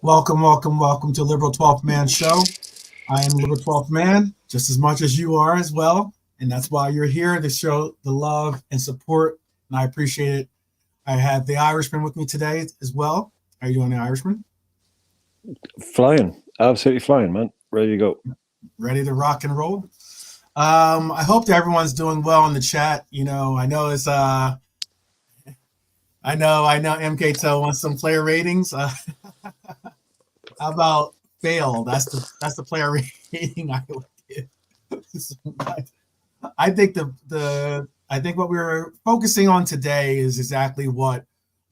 Welcome to Liberal 12th Man Show. I am Liberal 12th Man, just as much as you are as well. And that's why you're here to show the love and support. And I appreciate it. I have the Irishman with me today as well. How are you doing, the Irishman? Flying. Absolutely flying, man. Ready to go. Ready to rock and roll. I hope that everyone's doing well in the chat. I know it's I know MK wants some player ratings. How about fail? That's the player rating I would give. I think I think what we're focusing on today is exactly what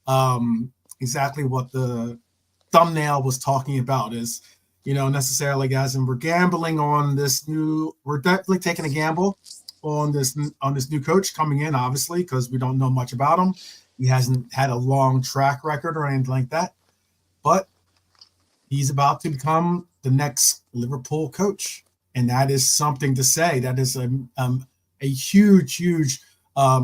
the thumbnail was talking about is, necessarily, guys, and we're gambling on we're definitely taking a gamble on this new coach coming in, obviously, because we don't know much about him. He hasn't had a long track record or anything like that, but he's about to become the next Liverpool coach, and that is something to say. That is a huge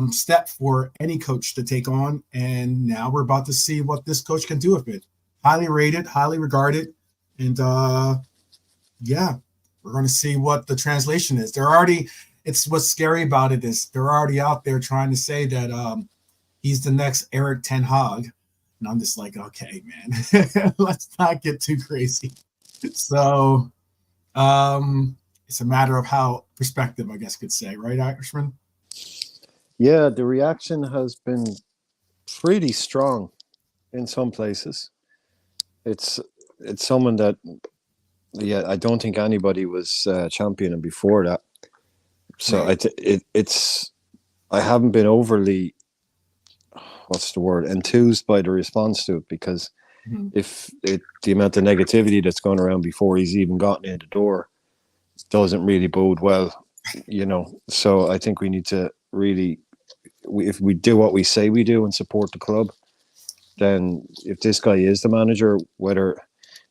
step for any coach to take on, and now we're about to see what this coach can do with it. Highly rated, highly regarded, and we're going to see what the translation is. It's what's scary about it is they're already out there trying to say that he's the next Erik ten Hag. And I'm just like, okay, man, let's not get too crazy. So it's a matter of how perspective, I guess, could say, right, Irishman? Yeah, the reaction has been pretty strong in some places. It's someone that, I don't think anybody was championing before that. So right. I haven't been overly, enthused by the response to it, because the amount of negativity that's gone around before he's even gotten in the door doesn't really bode well, So I think we need to really, if we do what we say we do and support the club, then if this guy is the manager, whether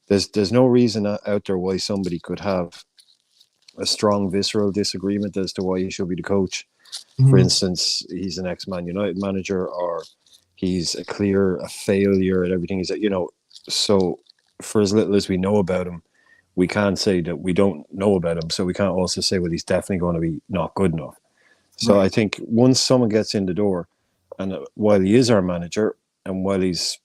there's no reason out there why somebody could have a strong visceral disagreement as to why he should be the coach. For instance, he's an ex-Man United manager, or he's a failure at everything. So for as little as we know about him, we can't say that we don't know about him. So we can't also say, well, he's definitely going to be not good enough. So I think once someone gets in the door, and while he is our manager, and while he's,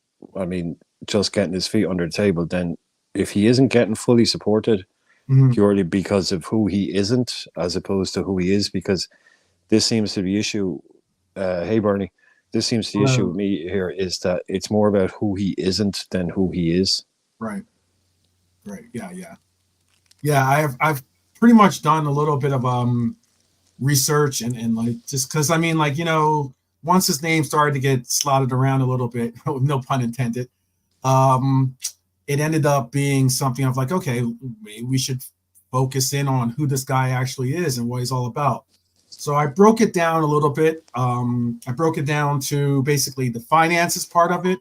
just getting his feet under the table, then if he isn't getting fully supported purely because of who he isn't, as opposed to who he is, because this seems to be the issue. Hey, Bernie, this seems to be the issue with me here, is that it's more about who he isn't than who he is. Right. Yeah. I've pretty much done a little bit of research and like, just because once his name started to get slotted around a little bit, no pun intended, it ended up being something of like, okay, maybe we should focus in on who this guy actually is and what he's all about. So I broke it down a little bit. I broke it down to basically the finances part of it.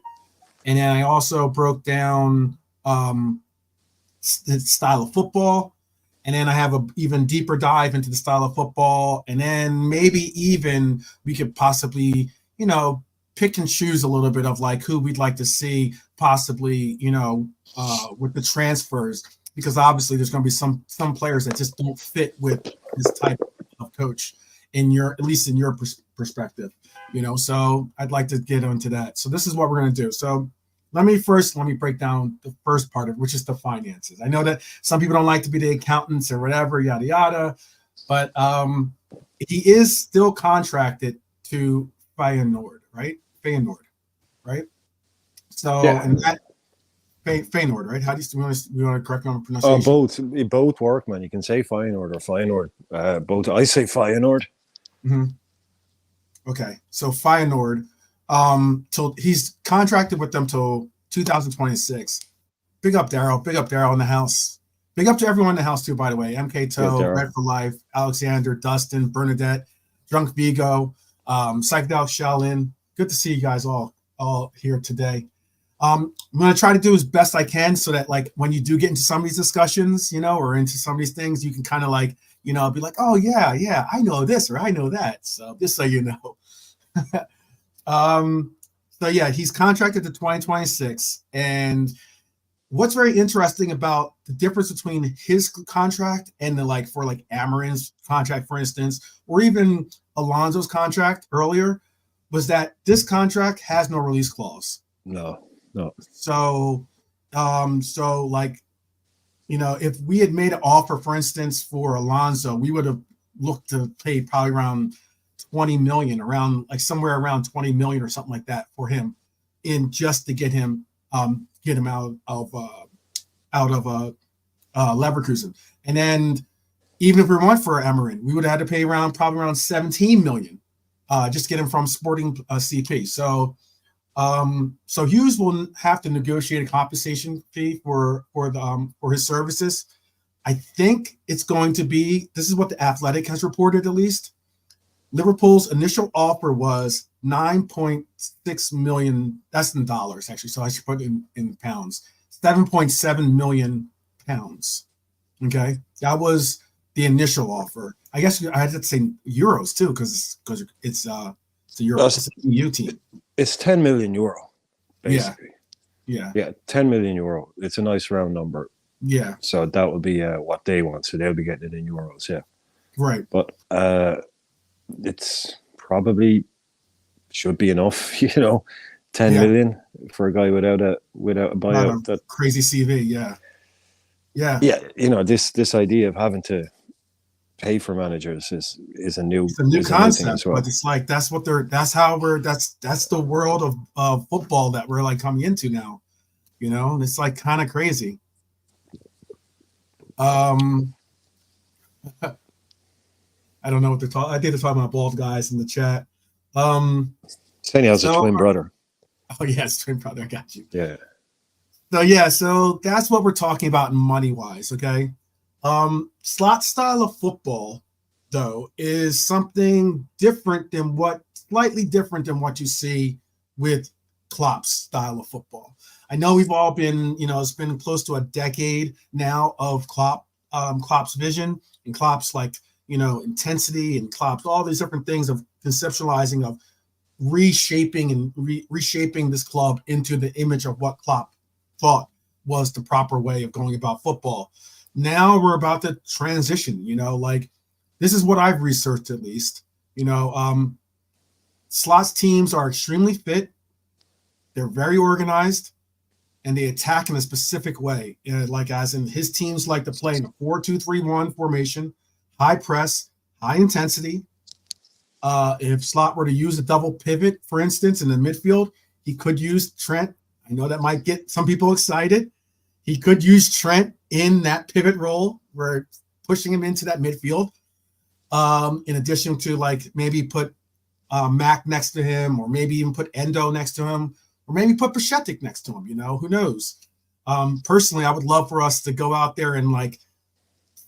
And then I also broke down the style of football. And then I have an even deeper dive into the style of football. And then maybe even we could possibly, pick and choose a little bit of like who we'd like to see possibly, with the transfers. Because obviously there's going to be some players that just don't fit with this type of coach at least in your perspective, so I'd like to get into that. So this is what we're going to do. So let me break down the first part of it, which is the finances. I know that some people don't like to be the accountants or whatever, yada, yada, but he is still contracted to Feyenoord, right? So, yeah. And that Feyenoord, right? How do you want to correct me on pronunciation? Both work, man. You can say Feyenoord or Feyenoord. Both. I say Feyenoord. Okay, so Feyenoord, till he's contracted with them till 2026. Big up Daryl in the house. Big up to everyone in the house too, by the way. MK Toe, Red for Life, Alexander, Dustin, Bernadette, Drunk Vigo, Psychedelic Shaolin. Good to see you guys all here today. I'm going to try to do as best I can so that like when you do get into some of these discussions, or into some of these things, you can kind of like, be like, oh yeah, I know this or I know that. So just so you know. So yeah, he's contracted to 2026, and what's very interesting about the difference between his contract and the for Amarin's contract, for instance, or even Alonso's contract earlier, was that this contract has no release clause. No, no. So, if we had made an offer, for instance, for Alonso, we would have looked to pay probably around 20 million, around somewhere around 20 million or something like that for him, in just to get him out of Leverkusen. And then even if we went for Amarin, we would have had to pay probably around 17 million just to get him from Sporting CP. So Hughes will have to negotiate a compensation fee for his services. I think it's going to be, this is what the Athletic has reported at least. Liverpool's initial offer was 9.6 million. That's in dollars, actually. So I should put it in pounds. 7.7 million pounds. Okay. That was the initial offer. I guess I had to say euros too, because it's a Euro. It's an EU team. It's 10 million euro, basically. Yeah. 10 million euro. It's a nice round number. Yeah. So that would be what they want. So they'll be getting it in euros. Yeah. Right. But it's probably should be enough, 10 million for a guy without a buyout. That crazy CV. Yeah. This idea of having to pay for managers is a new concept as well. But it's that's the world of football that we're coming into now, and it's kind of crazy. I don't know what they're talking. I think they're talking about bald guys in the chat. Saying he has a twin brother. Oh yes, twin brother. I got you. Yeah. So that's what we're talking about money wise. Okay. Slot style of football, though, is something slightly different than what you see with Klopp's style of football. I know we've all been, it's been close to a decade now of Klopp's vision and Klopp's intensity and Klopp's all these different things of conceptualizing of reshaping this club into the image of what Klopp thought was the proper way of going about football. Now we're about to transition, this is what I've researched at least. Slots teams are extremely fit. They're very organized and they attack in a specific way. As in his teams like to play in a 4-2-3-1 formation, high press, high intensity. If Slot were to use a double pivot, for instance, in the midfield, he could use Trent. I know that might get some people excited. He could use Trent in that pivot role where pushing him into that midfield. In addition to maybe put Mac next to him, or maybe even put Endo next to him, or maybe put Pachetic next to him, who knows? Personally, I would love for us to go out there and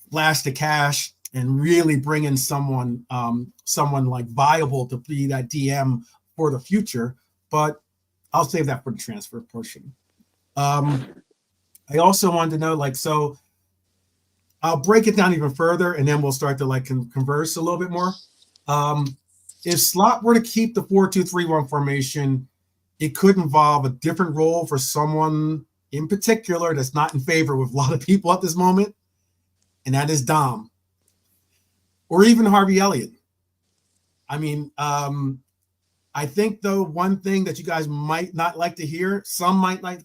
flash the cash and really bring in someone viable to be that DM for the future. But I'll save that for the transfer portion. I also wanted to know, so I'll break it down even further, and then we'll start to converse a little bit more. If Slot were to keep the 4-2-3-1 formation, it could involve a different role for someone in particular that's not in favor with a lot of people at this moment, and that is Dom, or even Harvey Elliott. I mean, I think though one thing that you guys might not like to hear, some might not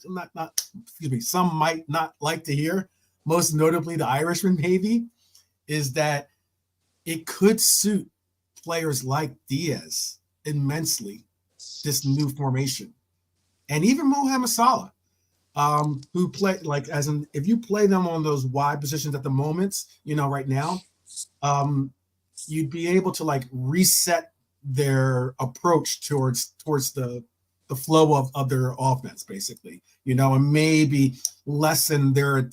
like to hear, most notably the Irishman maybe, is that it could suit players like Diaz immensely, this new formation. And even Mohamed Salah, who play if you play them on those wide positions at the moment, right now, you'd be able to reset their approach towards the flow of their offense, basically, and maybe lessen their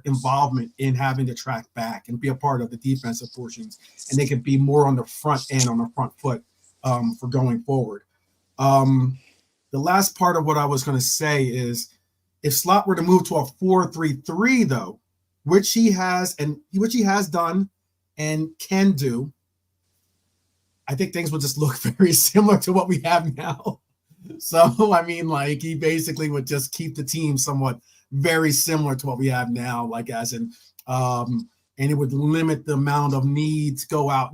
involvement in having to track back and be a part of the defensive portions, and they could be more on the front end, on the front foot for going forward. The last part of what I was going to say is, if Slot were to move to a 4-3-3, though, which he has done and can do, I think things will just look very similar to what we have now. So I mean, like he basically would just keep the team somewhat very similar to what we have now, like as in, and it would limit the amount of need to go out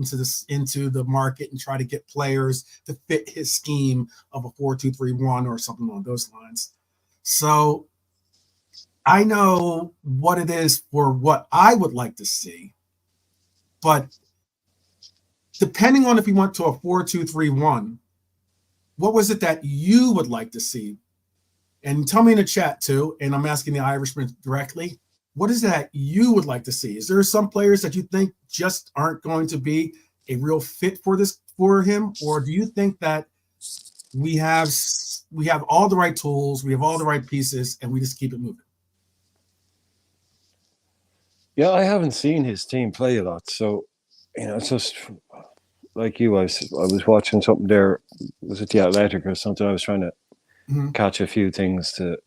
into the market and try to get players to fit his scheme of a 4-2-3-1 or something along those lines. So I know what it is for what I would like to see, but depending on if we went to a 4-2-3-1, what was it that you would like to see? And tell me in the chat too, and I'm asking the Irishman directly, what is that you would like to see? Is there some players that you think just aren't going to be a real fit for him? Or do you think that we have all the right tools, we have all the right pieces, and we just keep it moving? Yeah, I haven't seen his team play a lot, so it's just like you. I was watching something there. Was it the Athletic or something? I was trying to catch a few things to,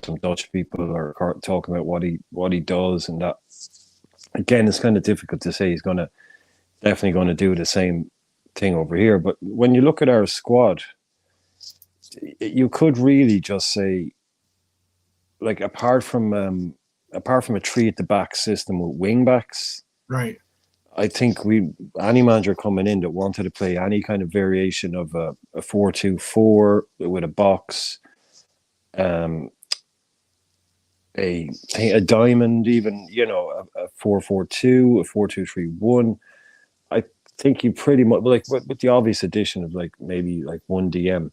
some Dutch people are talking about what he does, and that. Again, it's kind of difficult to say he's definitely going to do the same thing over here. But when you look at our squad, you could really just say, like, apart from a three at the back system with wing backs, right? I think any manager coming in that wanted to play any kind of variation of a 4-2-4 with a box, a diamond, even a 4-4-2, a 4-2-3-1. I think you pretty much, like, with the obvious addition of like maybe like one DM.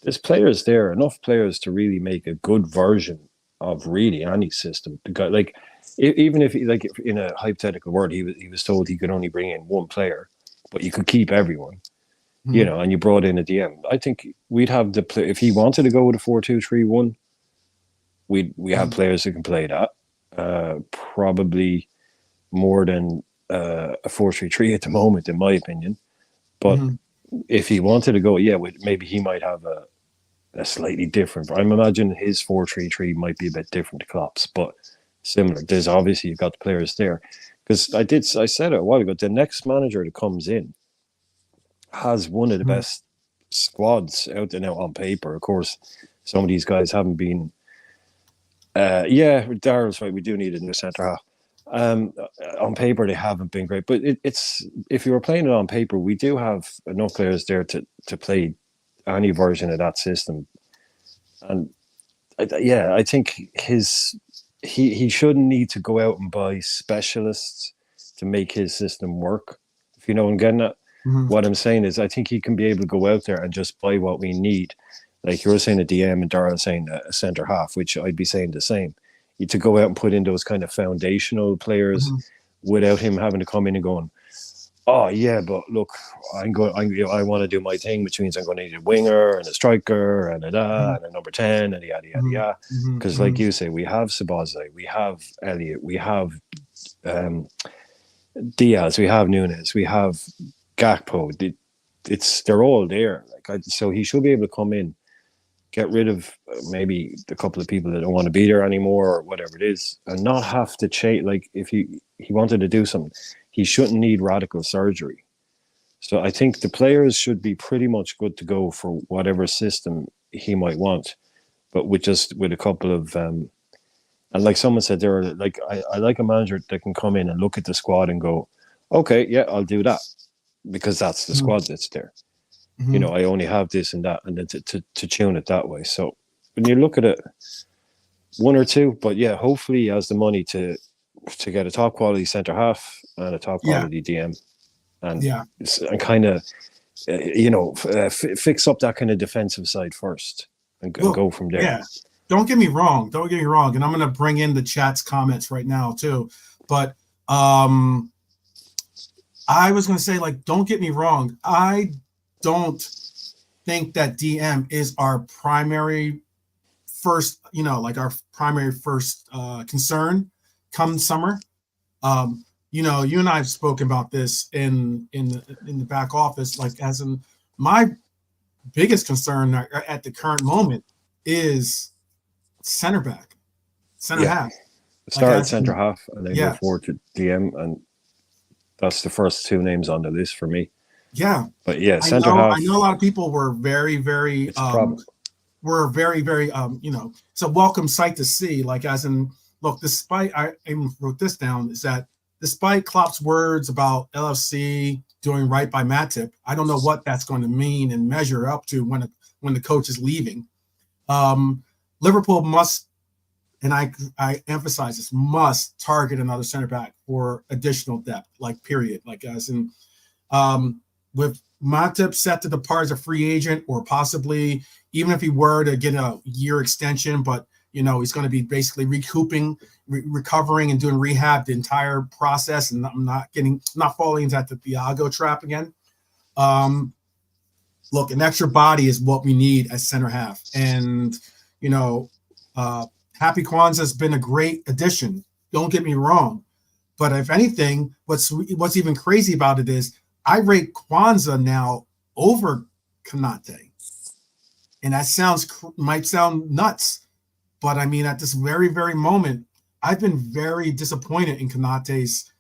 There's players there, enough players to really make a good version of really any system. Like, even if, like, in a hypothetical world, he was told he could only bring in one player, but you could keep everyone, and you brought in a DM. I think we'd have the play if he wanted to go with a 4-2-3-1. We have players who can play that, probably more than a 4-3-3 at the moment, in my opinion. But if he wanted to go, maybe he might have a slightly different. I'm imagining his 4-3-3 might be a bit different to Klopp's, but similar. There's obviously, you've got the players there, because I said it a while ago. The next manager that comes in has one of the best squads out there now on paper. Of course, some of these guys haven't been. Daryl's right. We do need a new centre half. On paper, they haven't been great, but it's if you were playing it on paper, we do have enough players there to play any version of that system. And I think he shouldn't need to go out and buy specialists to make his system work. If you know what I'm getting at. What I'm saying is, I think he can be able to go out there and just buy what we need. Like you're saying a DM and Darrell saying a centre half, which I'd be saying the same. To go out and put in those kind of foundational players without him having to come in and going, oh yeah, but look, I want to do my thing, which means I'm going to need a winger and a striker and and a number 10 and yada yada yada. Because like you say, we have Sabazai, we have Elliot, we have Diaz, we have Nunes, we have Gakpo. They're all there. So he should be able to come in, get rid of maybe a couple of people that don't want to be there anymore or whatever it is, and not have to change. Like, if he wanted to do something, he shouldn't need radical surgery. So I think the players should be pretty much good to go for whatever system he might want, but with a couple of and like someone said there, like I like a manager that can come in and look at the squad and go, okay, yeah, I'll do that, because that's the squad that's there. I only have this and that, and then to tune it that way. So when you look at it, one or two, but yeah, hopefully he has the money to get a top quality centre half and a top quality DM, and kind of fix up that kind of defensive side first and go from there. Yeah, don't get me wrong, and I'm going to bring in the chat's comments right now too. But I was going to say, like, don't get me wrong, I don't think that DM is our primary first, our primary first concern come summer. You and I have spoken about this in the back office, like, as in my biggest concern at the current moment is center half. Start at centre half and then go forward to DM, and that's the first two names on the list for me. Yeah, but centre half. I know a lot of people were very, very were very, very, it's a welcome sight to see. Like, as in, look, despite, I even wrote this down, is that despite Klopp's words about LFC doing right by Matip, I don't know what that's going to mean and measure up to when the coach is leaving. Liverpool must, and I emphasize this, must target another center back for additional depth, like period. Like, as in, with Matip set to depart as a free agent, or possibly even if he were to get a year extension, but he's going to be basically recouping, recovering, and doing rehab the entire process, and not falling into the Thiago trap again. Look, an extra body is what we need at center half, and Happy Kwanzaa has been a great addition. Don't get me wrong, but if anything, what's even crazy about it is I rate Kwanzaa now over Konate, and that might sound nuts, but I mean, at this very, very moment, I've been very disappointed in Konate's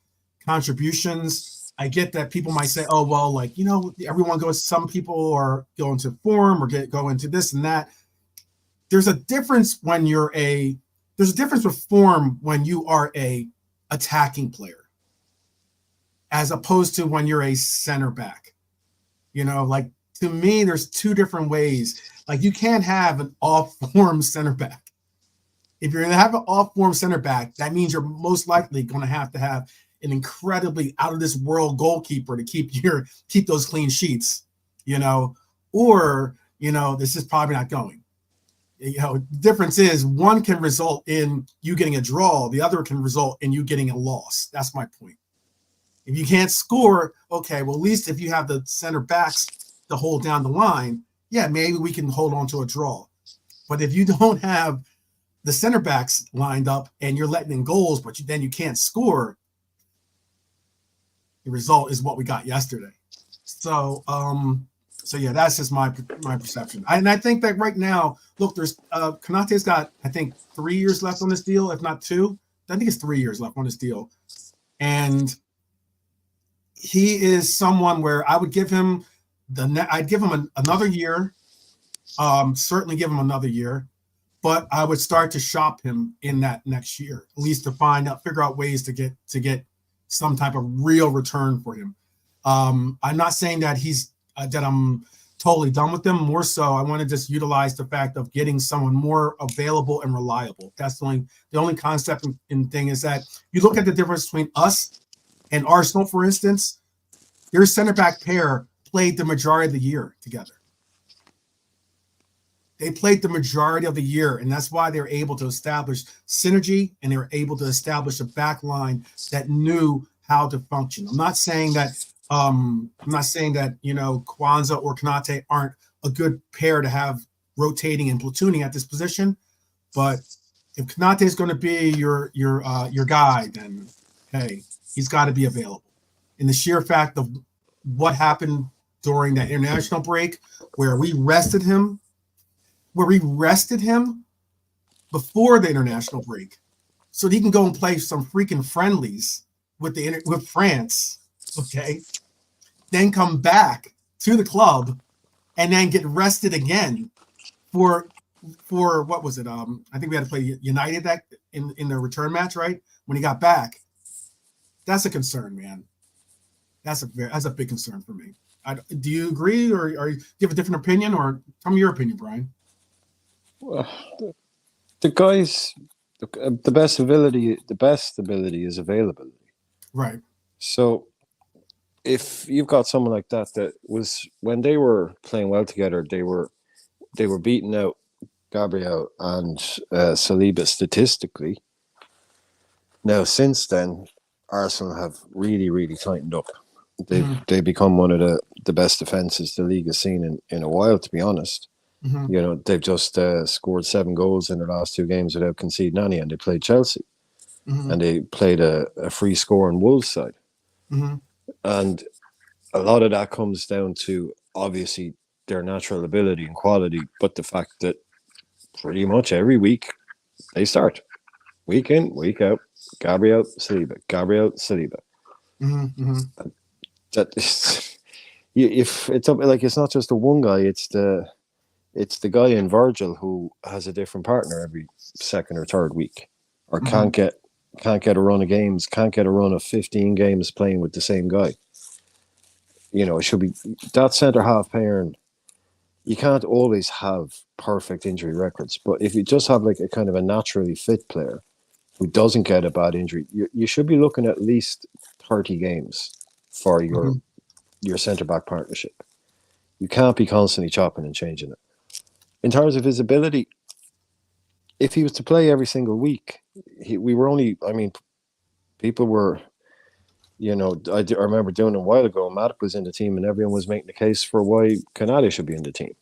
contributions. I get that people might say, "Oh, well, like everyone goes. Some people are going to form or go into this and that." There's a difference with form when you are a attacking player, as opposed to when you're a center back. Like, to me, there's two different ways. Like, you can't have an off-form center back. If you're going to have an off-form center back, that means you're most likely going to have an incredibly out-of-this-world goalkeeper to keep those clean sheets, or this is probably not going. The difference is one can result in you getting a draw, the other can result in you getting a loss. That's my point. If you can't score, okay, well, at least if you have the center backs to hold down the line, yeah, maybe we can hold on to a draw. But if you don't have the center backs lined up and you're letting in goals, but then you can't score, the result is what we got yesterday. So yeah, that's just my perception. And I think that right now, look, there's Konate's got, I think, 3 years left on this deal, if not 2. I think it's 3 years left on this deal. And he is someone where I would give him another year. Certainly give him another year, but I would start to shop him in that next year, at least to figure out ways to get some type of real return for him. I'm not saying that that I'm totally done with them. More so, I want to just utilize the fact of getting someone more available and reliable. That's the only concept and thing is that you look at the difference between us and Arsenal, for instance. Their center back pair played the majority of the year together. They played the majority of the year, and that's why they're able to establish synergy, and they were able to establish a back line that knew how to function. I'm not saying that Kwanzaa or Konate aren't a good pair to have rotating and platooning at this position, but if Konate is going to be your guy, then hey, he's got to be available. In the sheer fact of what happened during that international break, where we rested him before the international break, so that he can go and play some freaking friendlies with France, okay? Then come back to the club and then get rested again for what was it? I think we had to play United that in the return match, right? When he got back. That's a concern, man. That's a big concern for me. Do you agree, or do you have a different opinion, or tell me your opinion, Brian? Well, the guys, the best ability is availability. Right. So if you've got someone like that was, when they were playing well together, they were beating out Gabriel and Saliba statistically. Now, since then, Arsenal have really, really tightened up. They've become one of the best defenses the league has seen in a while, to be honest. Mm-hmm. They've just scored 7 goals in their last 2 games without conceding any, and they played Chelsea. Mm-hmm. And they played a free scoring Wolves side. Mm-hmm. And a lot of that comes down to, obviously, their natural ability and quality, but the fact that pretty much every week they start. Week in, week out. Gabriel, Saliba. Mm-hmm. That is, if it's like, it's not just the one guy, it's the It's the guy in Virgil who has a different partner every second or third week, or Hmm. can't get a run of games, can't get a run of 15 games playing with the same guy. It should be that centre half pairing. You can't always have perfect injury records, but if you just have like a kind of a naturally fit player who doesn't get a bad injury, you should be looking at least 30 games for Hmm. your centre back partnership. You can't be constantly chopping and changing it. In terms of his ability, if he was to play every single week, we were only. I mean, people were. I remember doing it a while ago. Matic was in the team, and everyone was making the case for why Canale should be in the team.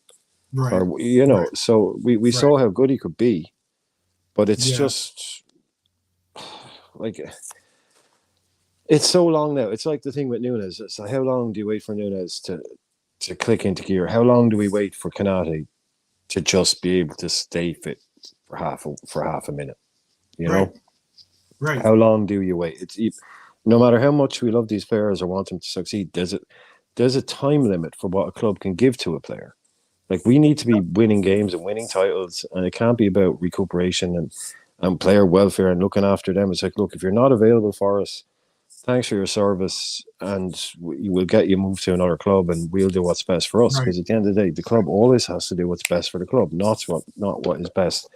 Right. Or Right. so we Right. saw how good he could be, but it's Yeah. just like it's so long now. It's like the thing with Nunes. It's like, how long do you wait for Nunes to click into gear? How long do we wait for Canate to just be able to stay fit for half a minute? You Right. know, Right. how long do you wait? No matter how much we love these players or want them to succeed, there's a time limit for what a club can give to a player. Like we need to be winning games and winning titles, and it can't be about recuperation and player welfare and looking after them. It's like, look, if you're not available for us, thanks for your service, and we will get you moved to another club, and we'll do what's best for us. Right. Because at the end of the day, the club always has to do what's best for the club, not what is best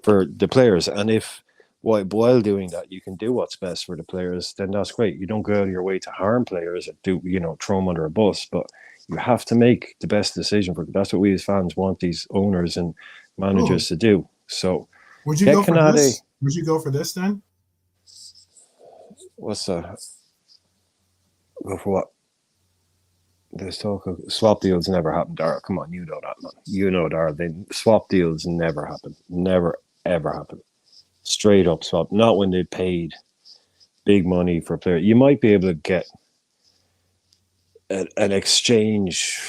for the players. And if while doing that, you can do what's best for the players, then that's great. You don't go out of your way to harm players and throw them under a bus, but you have to make the best decision for. That's what we as fans want these owners and Oh, managers to do. So would you get go for Canade. this? Would you go for this then? What's that? Go for what? There's talk of swap deals never happen, Dara. Come on, you know that, man. You know, Dara. Swap deals never happen. Never, ever happen. Straight up swap. Not when they paid big money for a player. You might be able to get an exchange,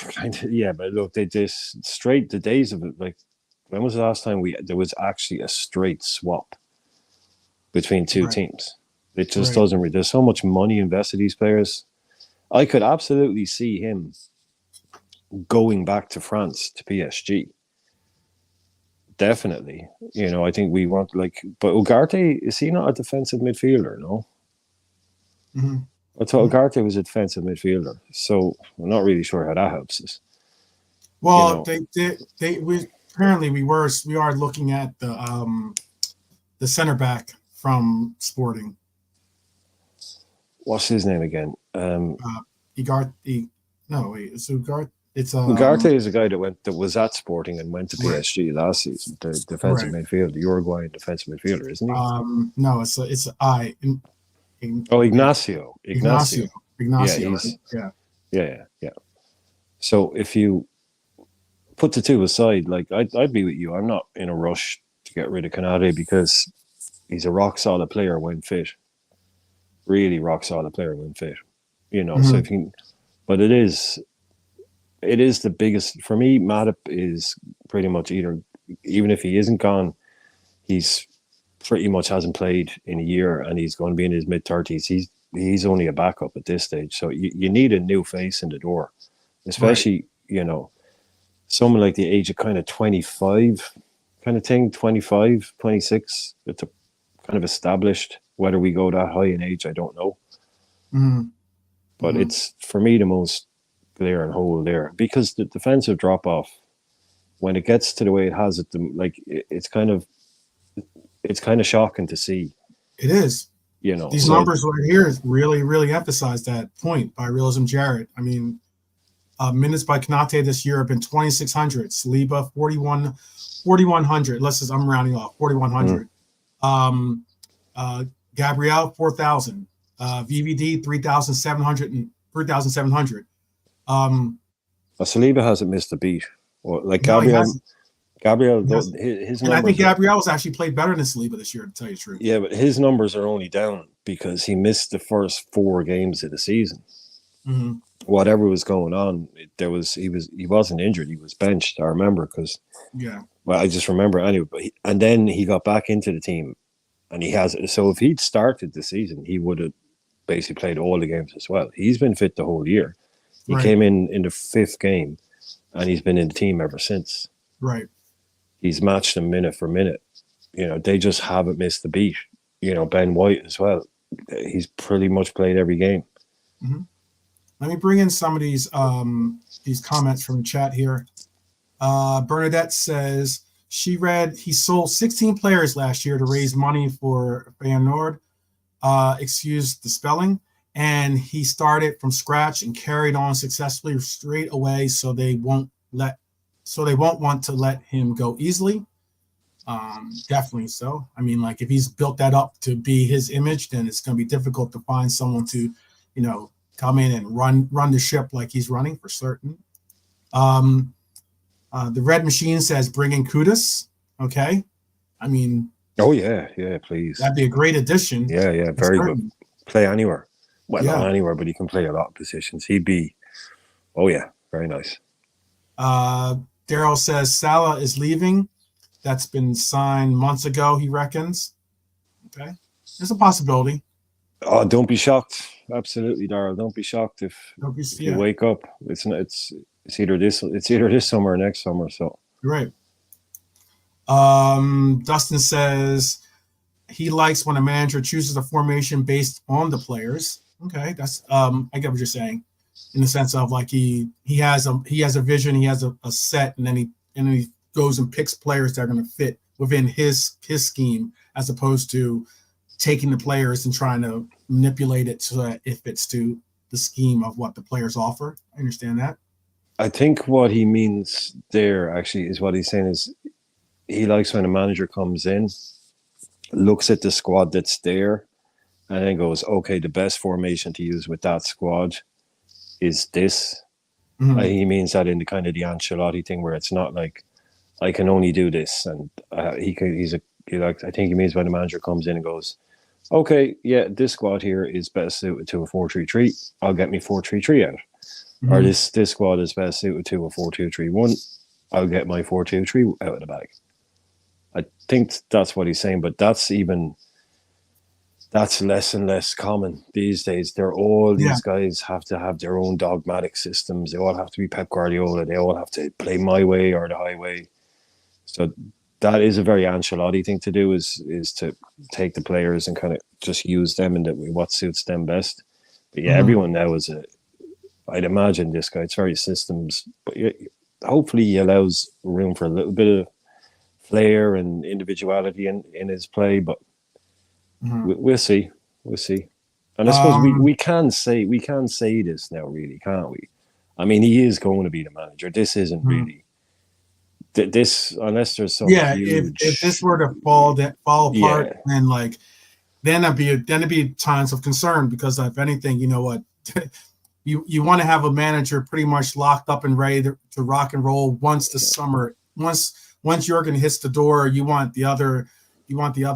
yeah, but look, they just straight the days of it. Like, when was the last time there was actually a straight swap between two Right. teams? It just Right. doesn't. There's so much money invested in these players. I could absolutely see him going back to France to PSG. Definitely. I think we want but Ugarte, is he not a defensive midfielder? No, Hmm. I thought Ugarte was a defensive midfielder, so I'm not really sure how that helps us. You Well, know, we apparently we are looking at the center back from Sporting, what's his name again? Igart. No, wait, it's Ugart. It's Ugarte is a guy that was at Sporting and went to right, PSG last season. The defensive right. midfielder, the Uruguayan defensive midfielder, isn't he? No, it's I Oh, wait, Ignacio. Ignacio. Yeah, Ignacio, right? he's Yeah. yeah. So if you put the two aside, like I'd be with you. I'm not in a rush to get rid of Canade because he's a rock solid player when fit. Really rock solid player when fit. So Hmm. if you, but it is the biggest for me. Matip is pretty much even if he isn't gone, he's pretty much hasn't played in a year, and he's going to be in his mid-30s. He's only a backup at this stage, so you need a new face in the door, Right. especially someone like the age of kind of 25 kind of thing, 25, 26. It's a kind of established. Whether we go that high in age, I don't know, Hmm. but Hmm. it's for me the most glaring hole there because the defensive drop off when it gets to the way it has it, it's kind of shocking to see. It is. These So numbers right here is really, really emphasize that point by Realism Jarrett. I mean, minutes by Kanate this year have been 2,600. Saliba 4,100. Let's just I'm rounding off mm, 4,100. Um, Gabrielle 4,000. VVD 3,700 and 3,700. Um, Saliba hasn't missed a beat. Or like no, he Gabriel, hasn't. Gabriel, He hasn't. his And I think numbers are Gabrielle has actually played better than Saliba this year, to tell you the truth. yeah, but his numbers are only down because he missed the first 4 games of the season. Hmm. Whatever was going on, he wasn't injured. He was benched. I remember because Yeah. I just remember anyway. And then he got back into the team, and he has. So if he'd started the season, he would have basically played all the games as well. He's been fit the whole year. He Right. came in the 5th game, and he's been in the team ever since. Right. He's matched them minute for minute. They just haven't missed the beat. Ben White as well. He's pretty much played every game. Mm-hmm. Let me bring in some of these comments from the chat here. Bernadette says she read he sold 16 players last year to raise money for Feyenoord. Excuse the spelling. And he started from scratch and carried on successfully straight away, so they won't want to let him go easily. Definitely so. I mean, like if he's built that up to be his image, then it's going to be difficult to find someone to, come in and run the ship like he's running for certain. The Red Machine says bring in Kudus. Okay, I mean, oh yeah, please. That'd be a great addition. Yeah, very good. Play anywhere. Well, yeah. Not anywhere, but he can play a lot of positions. He'd be, oh yeah, very nice. Daryl says Salah is leaving. That's been signed months ago, he reckons. Okay. There's a possibility. Oh, don't be shocked. Absolutely, Daryl. Don't be shocked if you wake up. It's either this summer or next summer. So right. Dustin says he likes when a manager chooses a formation based on the players. Okay, that's I get what you're saying, in the sense of like he has a vision, he has a set, and then he goes and picks players that are going to fit within his scheme, as opposed to taking the players and trying to manipulate it so that it fits to the scheme of what the players offer. I understand that. I think what he means there actually is what he's saying is he likes when a manager comes in, looks at the squad that's there, and then goes, okay, the best formation to use with that squad is this. Mm-hmm. He means that in the kind of the Ancelotti thing where it's not like I can only do this, and I think he means when the manager comes in and goes, okay, yeah, this squad here is best suited to a 4-3-3. I'll get me 4-3-3 out. Mm-hmm. Or this squad is best suited to a 4-2-3-1. I'll get my 4-2-3 out of the bag. I think that's what he's saying, but that's less and less common these days. These guys have to have their own dogmatic systems. They all have to be Pep Guardiola. They all have to play my way or the highway. So that is a very Ancelotti thing to do, is to take the players and kind of just use them and what suits them best. But yeah, everyone now I'd imagine this guy, it's very systems, but hopefully he allows room for a little bit of flair and individuality in his play, but we'll see. And I suppose we can say this now, really, can't we? I mean, he is going to be the manager. This isn't really this, unless there's some huge... if this were to fall apart, then it'd be times of concern, because if anything, you know what, you want to have a manager pretty much locked up and ready to rock and roll once the summer, once Jurgen hits the door. You want the other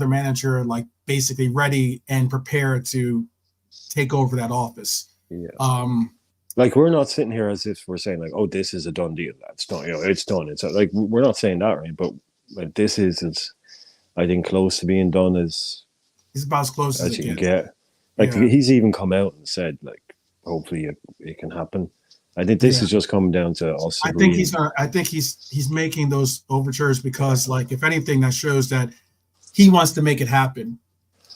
manager like basically ready and prepared to take over that office. Like, we're not sitting here as if we're saying like, oh, this is a done deal. That's done. It's done. It's like, we're not saying that, right? But like, this is I think close to being done as about as close as you can get. Like, he's even come out and said like, hopefully it can happen. I think this is just coming down to us. I think he's making those overtures because, like, if anything, that shows that he wants to make it happen.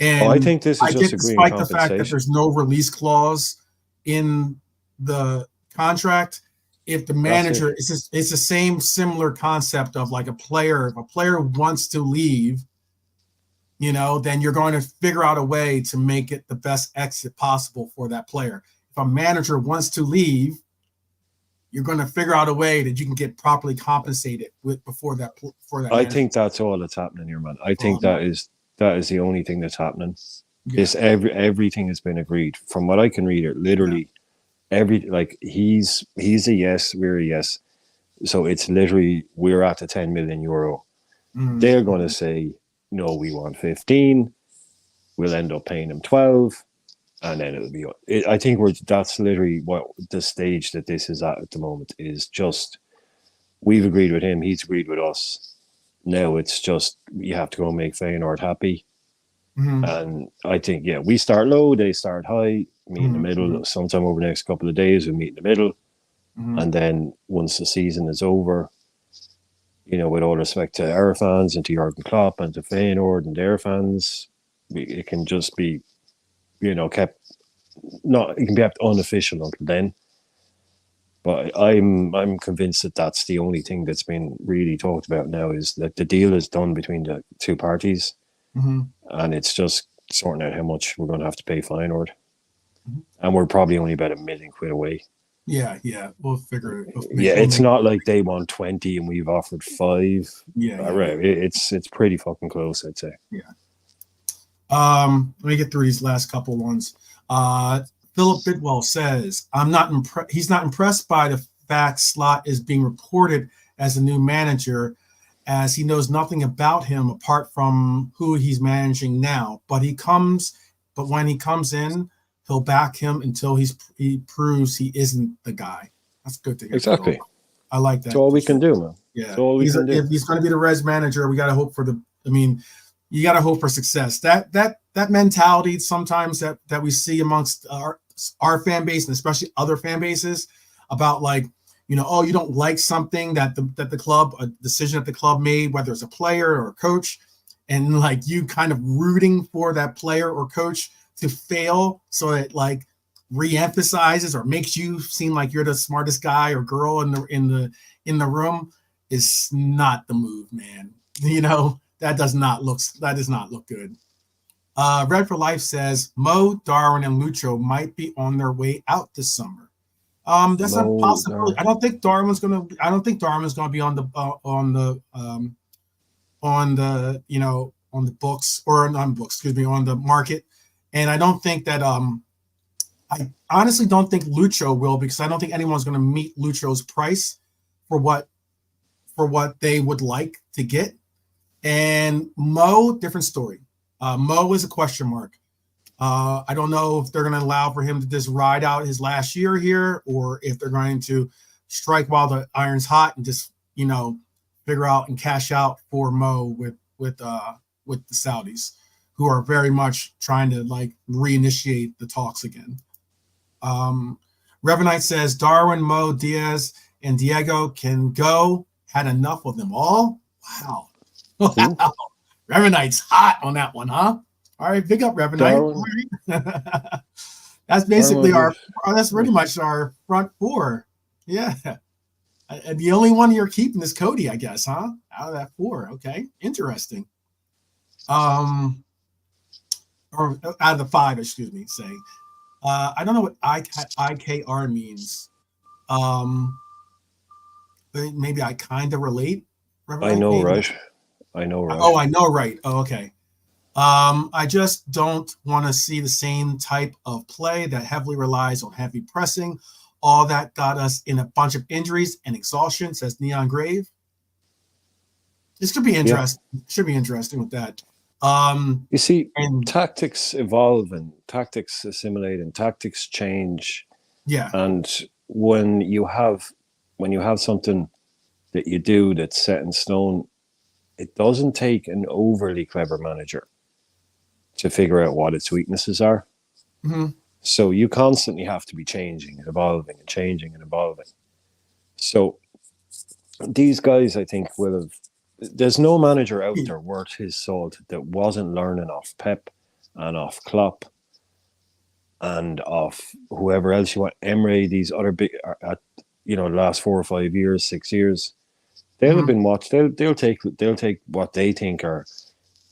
And I think this is just despite the fact that there's no release clause in the contract, if the manager, it's the same similar concept of like if a player wants to leave, then you're going to figure out a way to make it the best exit possible for that player. If a manager wants to leave, you're going to figure out a way that you can get properly compensated for that. I think that's all that's happening here, man. I think that is the only thing that's happening. This everything has been agreed. From what I can read, it literally he's a yes, we're a yes. So it's literally we're at the 10 million euro. They're going to say no, we want 15. We'll end up paying him 12. And then it'll be. I think that's literally what the stage that this is at the moment is. Just we've agreed with him, he's agreed with us. Now it's just you have to go and make Feyenoord happy. And I think we start low, they start high, meet in the middle. Sometime over the next couple of days, we meet in the middle, and then once the season is over, with all respect to our fans and to Jurgen Klopp and to Feyenoord and their fans, it can just be, kept not. It can be kept unofficial until then. But I'm convinced that that's the only thing that's been really talked about now is that the deal is done between the two parties, and it's just sorting out how much we're going to have to pay Feyenoord, and we're probably only about £1 million away. Yeah, we'll figure it. It's not like they want 20 and we've offered 5. Right. It's pretty fucking close, I'd say. Yeah. Let me get through these last couple ones. Philip Bidwell says, he's not impressed by the fact Slot is being reported as a new manager, as he knows nothing about him apart from who he's managing now. But when he comes in, he'll back him until he proves he isn't the guy. That's good to hear. Exactly. Philip. I like that. That's all we can do, man. Yeah. If he's going to be the Reds manager, we got to hope for you got to hope for success. That mentality sometimes that we see amongst our fan base and especially other fan bases about you don't like something that the club, a decision that the club made, whether it's a player or a coach, and you kind of rooting for that player or coach to fail, so it re-emphasizes or makes you seem like you're the smartest guy or girl in the room, is not the move, man. That does not look good. Red for Life says Mo, Darwin, and Lucho might be on their way out this summer. That's a possibility. I don't think Darwin's gonna be on the books, or on books, excuse me, on the market. And I don't think that I honestly don't think Lucho will, because I don't think anyone's going to meet Lucho's price for what they would like to get. And Mo, different story. Mo is a question mark. I don't know if they're going to allow for him to just ride out his last year here, or if they're going to strike while the iron's hot and just figure out and cash out for Mo with the Saudis, who are very much trying to reinitiate the talks again. Revenite says Darwin, Mo, Diaz, and Diego can go. Had enough of them all. Wow. Wow. Revenite's hot on that one, huh? All right, big up Revenite. Right. That's basically that's pretty much our front four. Yeah. And the only one you're keeping is Cody, I guess, huh? Out of that 4. Okay. Interesting. Or out of the 5, excuse me, say. I don't know what IKR means. Maybe I kind of relate. I know, right? I know, right? Oh, I know, right? Oh, okay. I just don't want to see the same type of play that heavily relies on heavy pressing. All that got us in a bunch of injuries and exhaustion, says Neon Grave. This could be interesting. Yeah. Should be interesting with that. You see, tactics evolve and tactics assimilate and tactics change. Yeah. And when you have something that you do that's set in stone, it doesn't take an overly clever manager to figure out what its weaknesses are. Mm-hmm. So you constantly have to be changing and evolving and changing and evolving. So these guys, I think, will have. There's no manager out there worth his salt that wasn't learning off Pep and off Klopp and off whoever else you want, Emery, these other big, last 4 or 5 years, 6 years. They'll have been watched. They'll take what they think are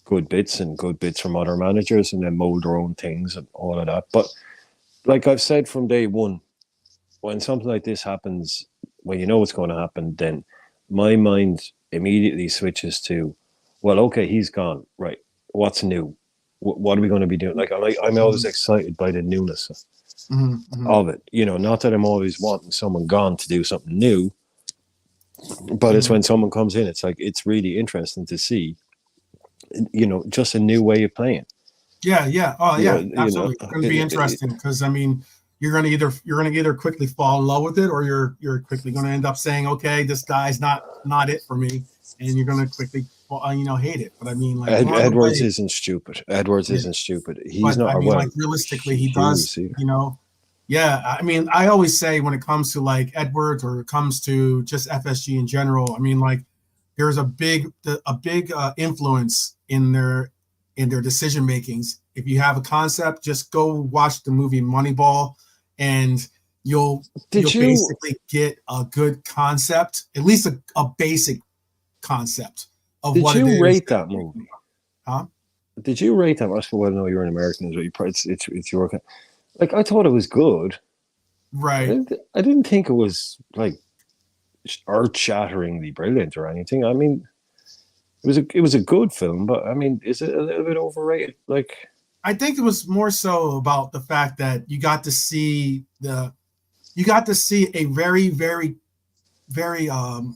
good bits from other managers and then mold their own things and all of that. But like I've said from day one, when something like this happens, when you know what's going to happen, then my mind immediately switches to, well, okay, he's gone. Right. What's new? What are we going to be doing? I'm always excited by the newness of it. Not that I'm always wanting someone gone to do something new, but it's when someone comes in, it's really interesting to see, just a new way of playing. Yeah. Oh, yeah, absolutely. It's going to be interesting because, you're going to either quickly fall in love with it, or you're quickly going to end up saying, okay, this guy's not it for me, and you're going to quickly hate it. But Edwards isn't stupid. Isn't stupid. He's not. Realistically, he does. Yeah. I always say when it comes to Edwards, or it comes to just FSG in general, there's a big influence in their decision makings. If you have a concept, just go watch the movie Moneyball, and you'll Did you basically get a good concept, at least a basic concept of did what it you is. rate that movie? Huh? Did you rate that? I suppose I know you're an American, so it's your like. I thought it was good. Right. I didn't think it was like earth-shatteringly brilliant or anything. I mean, it was a good film, but I mean, is it a little bit overrated? Like, I think it was more so about the fact that you got to see a very, very, very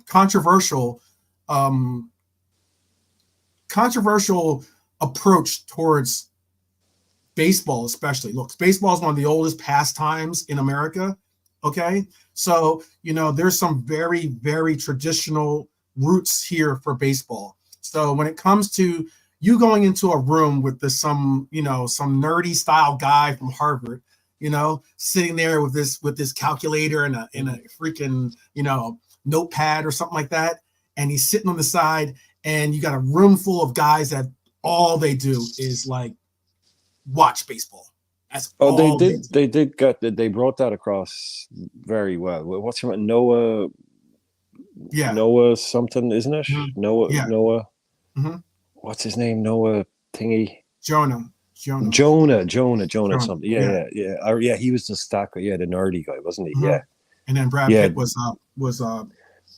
controversial um, controversial approach towards baseball, especially. Look, baseball is one of the oldest pastimes in America. Okay. So, there's some very, very traditional roots here for baseball. So when it comes to you going into a room with some nerdy style guy from Harvard, sitting there with this calculator and a freaking, notepad or something like that, and he's sitting on the side, and you got a room full of guys that all they do is like watch baseball. That's oh, all they do. they brought that across very well. What's your Noah? Yeah. Noah something, isn't it? Mm-hmm. Noah. Yeah. Noah. Mm-hmm. What's his name? Noah thingy. Jonah Something. Yeah. Yeah. He was the stacker. Yeah, the nerdy guy, wasn't he? Mm-hmm. Yeah. And then Brad Yeah. Pitt was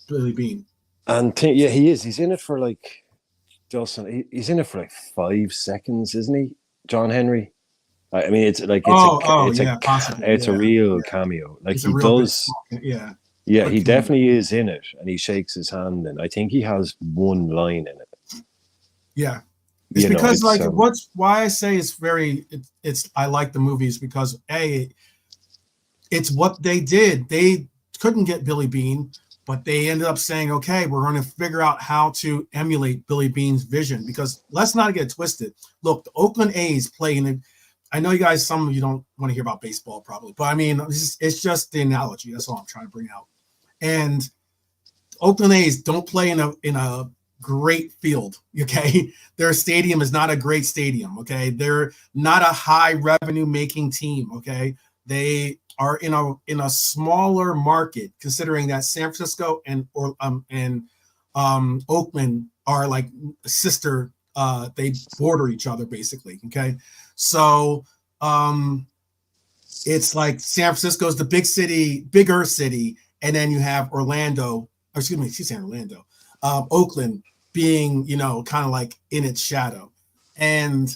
Billy Bean. And yeah, he is. He's in it for like Justin. He's in it for like 5 seconds, isn't he? John Henry. I mean, it's like it's a real cameo. Like it's he does. Yeah. Yeah, he definitely is in it, and he shakes his hand, and I think he has one line in it. Yeah, it's because why I say I like the movies because it's what they did. They couldn't get Billy Bean, but they ended up saying, okay, we're going to figure out how to emulate Billy Bean's vision. Because let's not get twisted. Look, the Oakland A's play in it. I know you guys, some of you don't want to hear about baseball probably, but I mean, it's just the analogy. That's all I'm trying to bring out. And Oakland A's don't play in a great field. Okay. Their stadium is not a great stadium. Okay. They're not a high revenue making team. Okay. They are in a smaller market, considering that San Francisco and Oakland are like sister. They border each other basically. Okay. So it's like San Francisco is the bigger city. And then you have Orlando, she's saying Orlando, Oakland being, kind of like in its shadow. And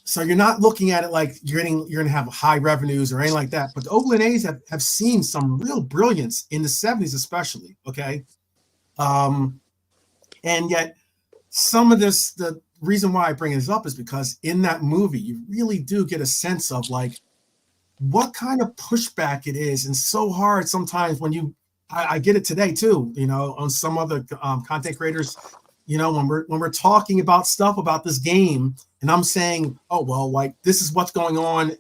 so you're not looking at it like you're going to have high revenues or anything like that. But the Oakland A's have seen some real brilliance in the 70s, especially. Okay. And yet some of this, the reason why I bring this up is because in that movie, you really do get a sense of like what kind of pushback it is. And so hard sometimes when I get it today too, on some other content creators, when we're talking about stuff about this game, and I'm saying, oh, well, like this is what's going on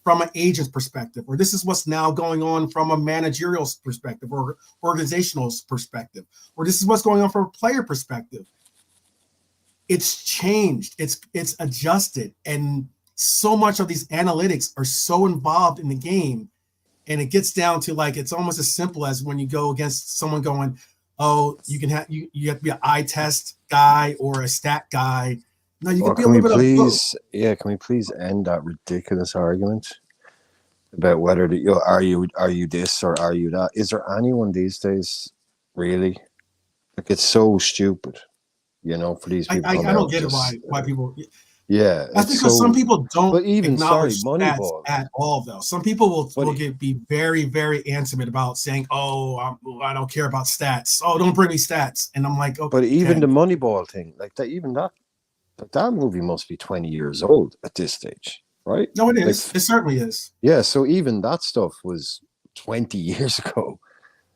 from an agent's perspective, or this is what's now going on from a managerial perspective or organizational perspective, or this is what's going on from a player perspective. It's changed. It's adjusted. And so much of these analytics are so involved in the game. And it gets down to like, it's almost as simple as when you go against someone going, oh, you have to be an eye test guy or a stat guy. No, you can be a little bit of both. Yeah, can we please end that ridiculous argument about whether are you this or are you that? Is there anyone these days really? Like, it's so stupid, for these people. I don't get it why people. Yeah, that's because some people don't acknowledge Moneyball at all, though. Some people will be very, very intimate about saying, "Oh, I don't care about stats. Oh, don't bring me stats." And I'm like, okay. But even the Moneyball thing, like that, even that movie must be 20 years old at this stage, right? No, it is. It certainly is. Yeah, so even that stuff was 20 years ago.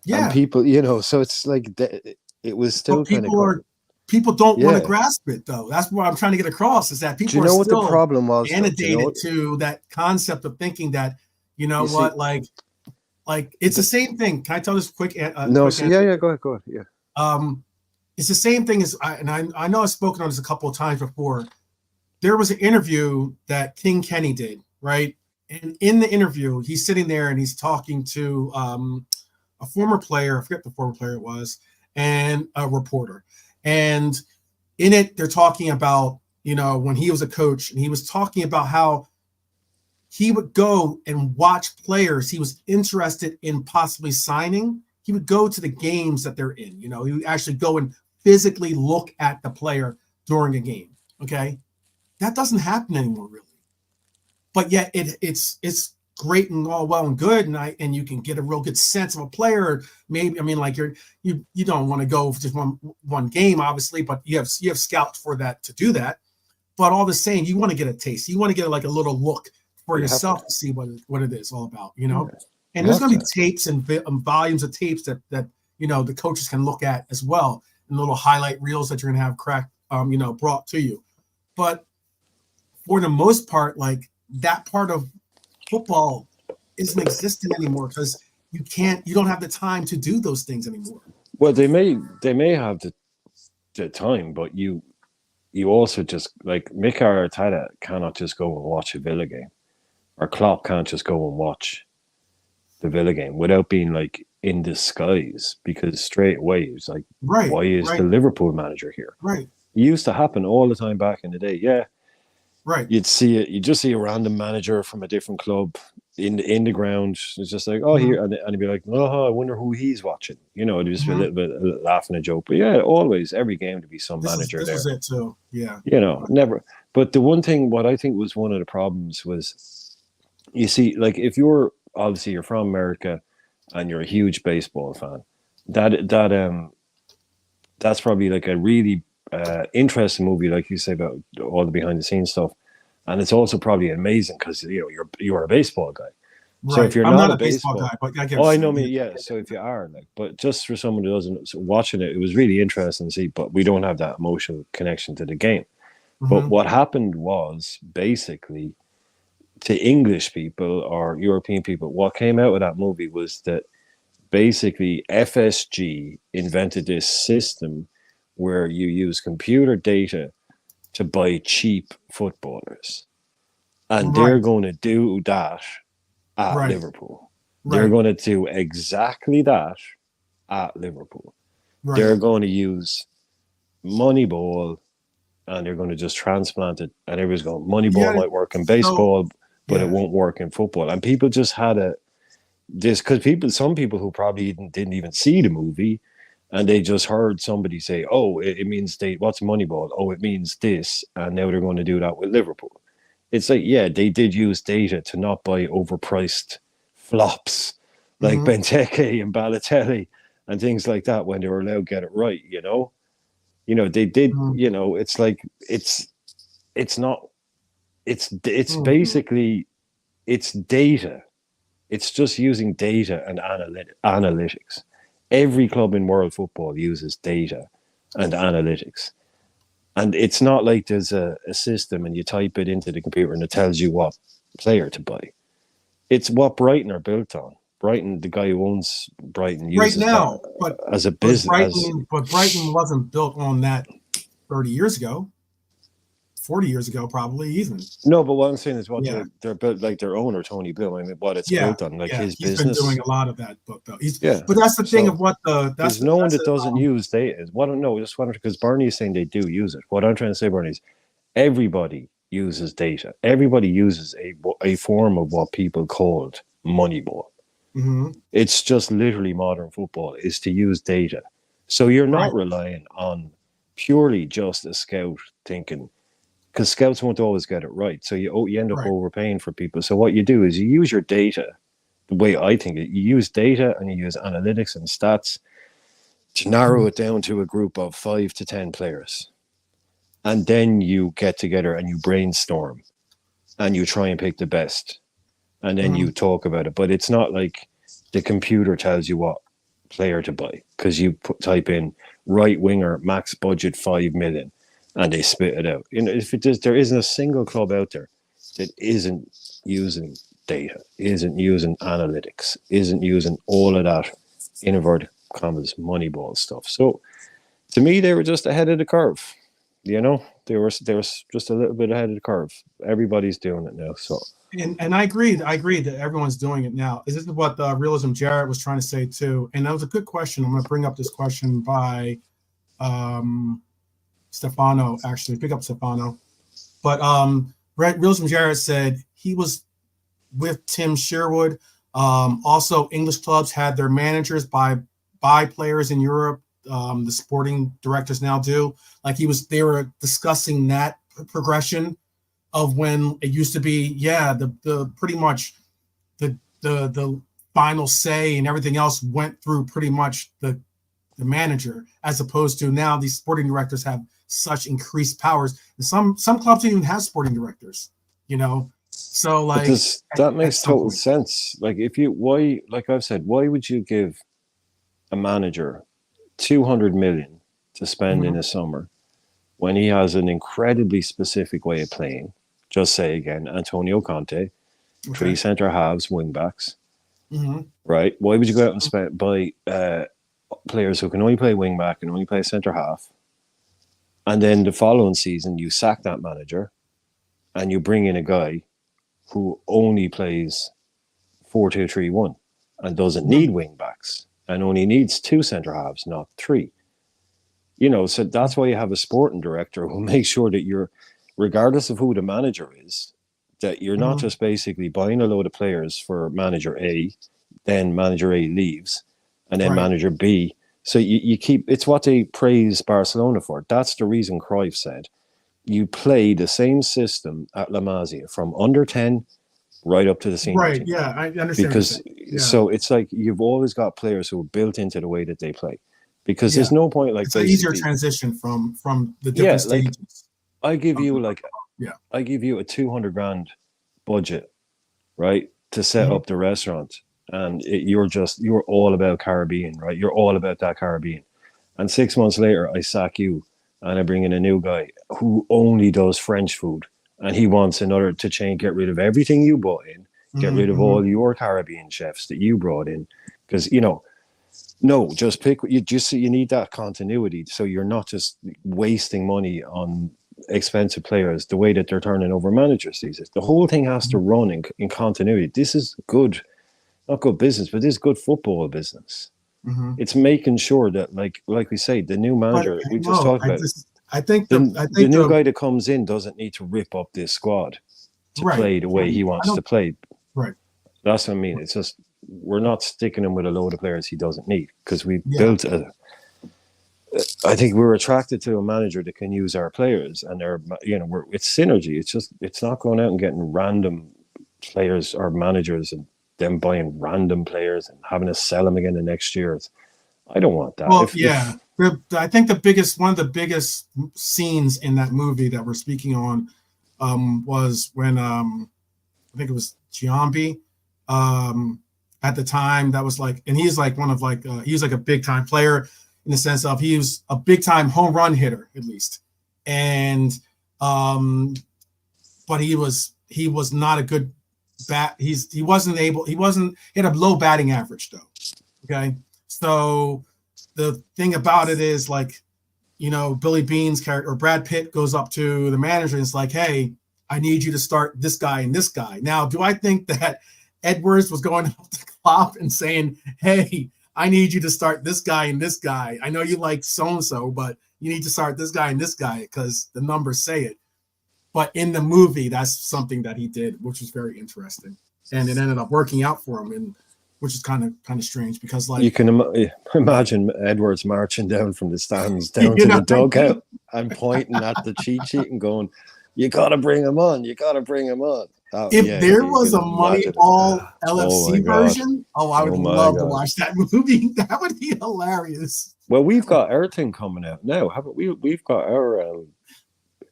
Yeah, and people, so it's like it was still kind of. People don't want to grasp it, though. That's what I'm trying to get across, is that people are still what the problem was, inundated to that concept of thinking that, like it's the same thing. Can I tell this quick? Go ahead. Yeah. it's the same thing as I know I've spoken on this a couple of times before. There was an interview that King Kenny did, right? And in the interview, he's sitting there and he's talking to a former player, I forget the former player it was, and a reporter. And in it, they're talking about, when he was a coach, and he was talking about how he would go and watch players he was interested in possibly signing. He would go to the games that they're in. He would actually go and physically look at the player during a game. Okay. That doesn't happen anymore, really. But yet it's great and all well and good, and you can get a real good sense of a player. Maybe, I mean, like you don't want to go for just one game, obviously, but you have scouts for that to do that. But all the same, you want to get a taste. You want to get like a little look for yourself to see what it is all about, Yeah. And there's going to be tapes and volumes of tapes that the coaches can look at as well, and little highlight reels that you're going to have brought to you. But for the most part, like, that part of football isn't existent anymore because you don't have the time to do those things anymore. Well, they may have the time, but you also just, like, Mikel Arteta cannot just go and watch a Villa game, or Klopp can't just go and watch the Villa game without being like in disguise, because straight away it's like, right, why is the Liverpool manager here? Right. It used to happen all the time back in the day. Yeah. Right. You'd just see a random manager from a different club in the ground. It's just like, oh, here, and he'd be like, oh, I wonder who he's watching. It'd just be a little bit laughing a joke. But yeah, always, every game to be some manager there. This was it too. Yeah. Never. But the one thing, what I think was one of the problems was, you see, like, if you're from America and you're a huge baseball fan, that's probably like a really interesting movie, like you say, about all the behind the scenes stuff, and it's also probably amazing because you're a baseball guy. Right. So if you're not a baseball guy, but I know me, yeah. So if you are, like, but just for someone who doesn't, watching it was really interesting to see. But we don't have that emotional connection to the game. Mm-hmm. But what happened was, basically, to English people or European people, what came out of that movie was that basically FSG invented this system where you use computer data to buy cheap footballers. And they're going to do that at Liverpool. They're going to do exactly that at Liverpool. They're going to use Moneyball, and they're going to just transplant it. And everybody's going, Moneyball might work in baseball, but it won't work in football. And people just had because some people who probably didn't even see the movie, and they just heard somebody say, oh, it means what's Moneyball? Oh, it means this. And now they're going to do that with Liverpool. It's like, yeah, they did use data to not buy overpriced flops like Benteke and Balotelli and things like that when they were allowed to get it right, they did, it's like, it's basically, it's data. It's just using data and analytics. Every club in world football uses data and analytics. And it's not like there's a system and you type it into the computer and it tells you what player to buy. It's what Brighton are built on. Brighton, the guy who owns Brighton, uses right now, but as a business. But Brighton wasn't built on that 30 years ago. 40 years ago, probably even. No, but what I'm saying is they're built, like their owner, Tony Bill. I mean, what it's built on, like his business. He's been doing a lot of that, but that's the thing of what there's no one that doesn't use data. Because Bernie is saying they do use it. What I'm trying to say, Bernie, is everybody uses data. Everybody uses a form of what people called Moneyball. Mm-hmm. It's just literally modern football is to use data. So you're not relying on purely just a scout thinking, because scouts won't always get it right. So you end up overpaying for people. So what you do is you use your data, the way I think it, you use data and you use analytics and stats to narrow it down to a group of 5 to 10 players. And then you get together and you brainstorm and you try and pick the best. And then you talk about it. But it's not like the computer tells you what player to buy, because you type in right winger, max budget 5 million. And they spit it out. If there isn't a single club out there that isn't using data, isn't using analytics, isn't using all of that inverted commas Moneyball stuff. So To me, they were just ahead of the curve. You know, they were just a little bit ahead of the curve. Everybody's doing it now, so. And I agree. I agree that everyone's doing it now. This is what Realism Jarrett was trying to say too. And that was a good question. I'm going to bring up this question by Stefano. Actually, pick up Stefano. But Realism Jarrett said he was with Tim Sherwood. Also, English clubs had their managers buy players in Europe. The sporting directors now do. Like they were discussing that progression of when it used to be, the pretty much the final say and everything else went through pretty much the manager, as opposed to now these sporting directors have such increased powers. And some clubs don't even have sporting directors, you know. So like that makes total sense. Like like I've said, why would you give a manager 200 million to spend in a summer when he has an incredibly specific way of playing? Just say again, Antonio Conte, 3 centre halves, wing backs, right? Why would you go out and buy players who can only play wing back and only play centre half, and then the following season you sack that manager and you bring in a guy who only plays 4-2-3-1 and doesn't need wing backs and only needs 2 centre halves, not 3? You know, so that's why you have a sporting director who makes sure that you're, regardless of who the manager is, that you're not just basically buying a load of players for manager A, then manager A leaves, and then manager B. So you keep, it's what they praise Barcelona for. That's the reason Cruyff said, you play the same system at La Masia from under 10 right up to the senior team. Yeah, I understand. Because so it's like you've always got players who are built into the way that they play. Because there's no point like it's an easier transition from the different stages. I give you I give you a 200 grand budget, right, to set up the restaurant, and you're all about Caribbean, right? You're all about that Caribbean, and 6 months later, I sack you, and I bring in a new guy who only does French food, and he wants another to get rid of everything you brought in, get rid of all your Caribbean chefs that you brought in, because no, just pick. You need that continuity, so you're not just wasting money on expensive players the way that they're turning over managers these days. The whole thing has to run in continuity. This is good, not good business, but this is good football business. It's making sure that, like we say, the new manager I think the new guy that comes in doesn't need to rip up this squad to play the way he wants to play. Right. That's what I mean. It's just we're not sticking him with a load of players he doesn't need, because we built I think we're attracted to a manager that can use our players, and it's synergy. It's not going out and getting random players or managers and them buying random players and having to sell them again the next year. I don't want that. Well, I think one of the biggest scenes in that movie that we're speaking on was when I think it was Giambi. At the time, that was like, and he's like he's like a big time player in the sense of he was a big time home run hitter at least, and but he was not a good bat. He had a low batting average though. Okay, so the thing about it is like, Billy Bean's character or Brad Pitt goes up to the manager and it's like, hey, I need you to start this guy and this guy. Now, do I think that Edwards was going up to Klopp and saying, hey, I need you to start this guy and this guy. I know you like so-and-so, but you need to start this guy and this guy because the numbers say it. But in the movie, that's something that he did, which was very interesting. And it ended up working out for him, and which is kind of strange because like you can imagine Edwards marching down from the stands down to the dugout and pointing at the cheat sheet and going, you got to bring him on. You got to bring him on. If there was a Moneyball LFC version, I would love to watch that movie. That would be hilarious. Well, we've got our thing coming out now, haven't we? We've got our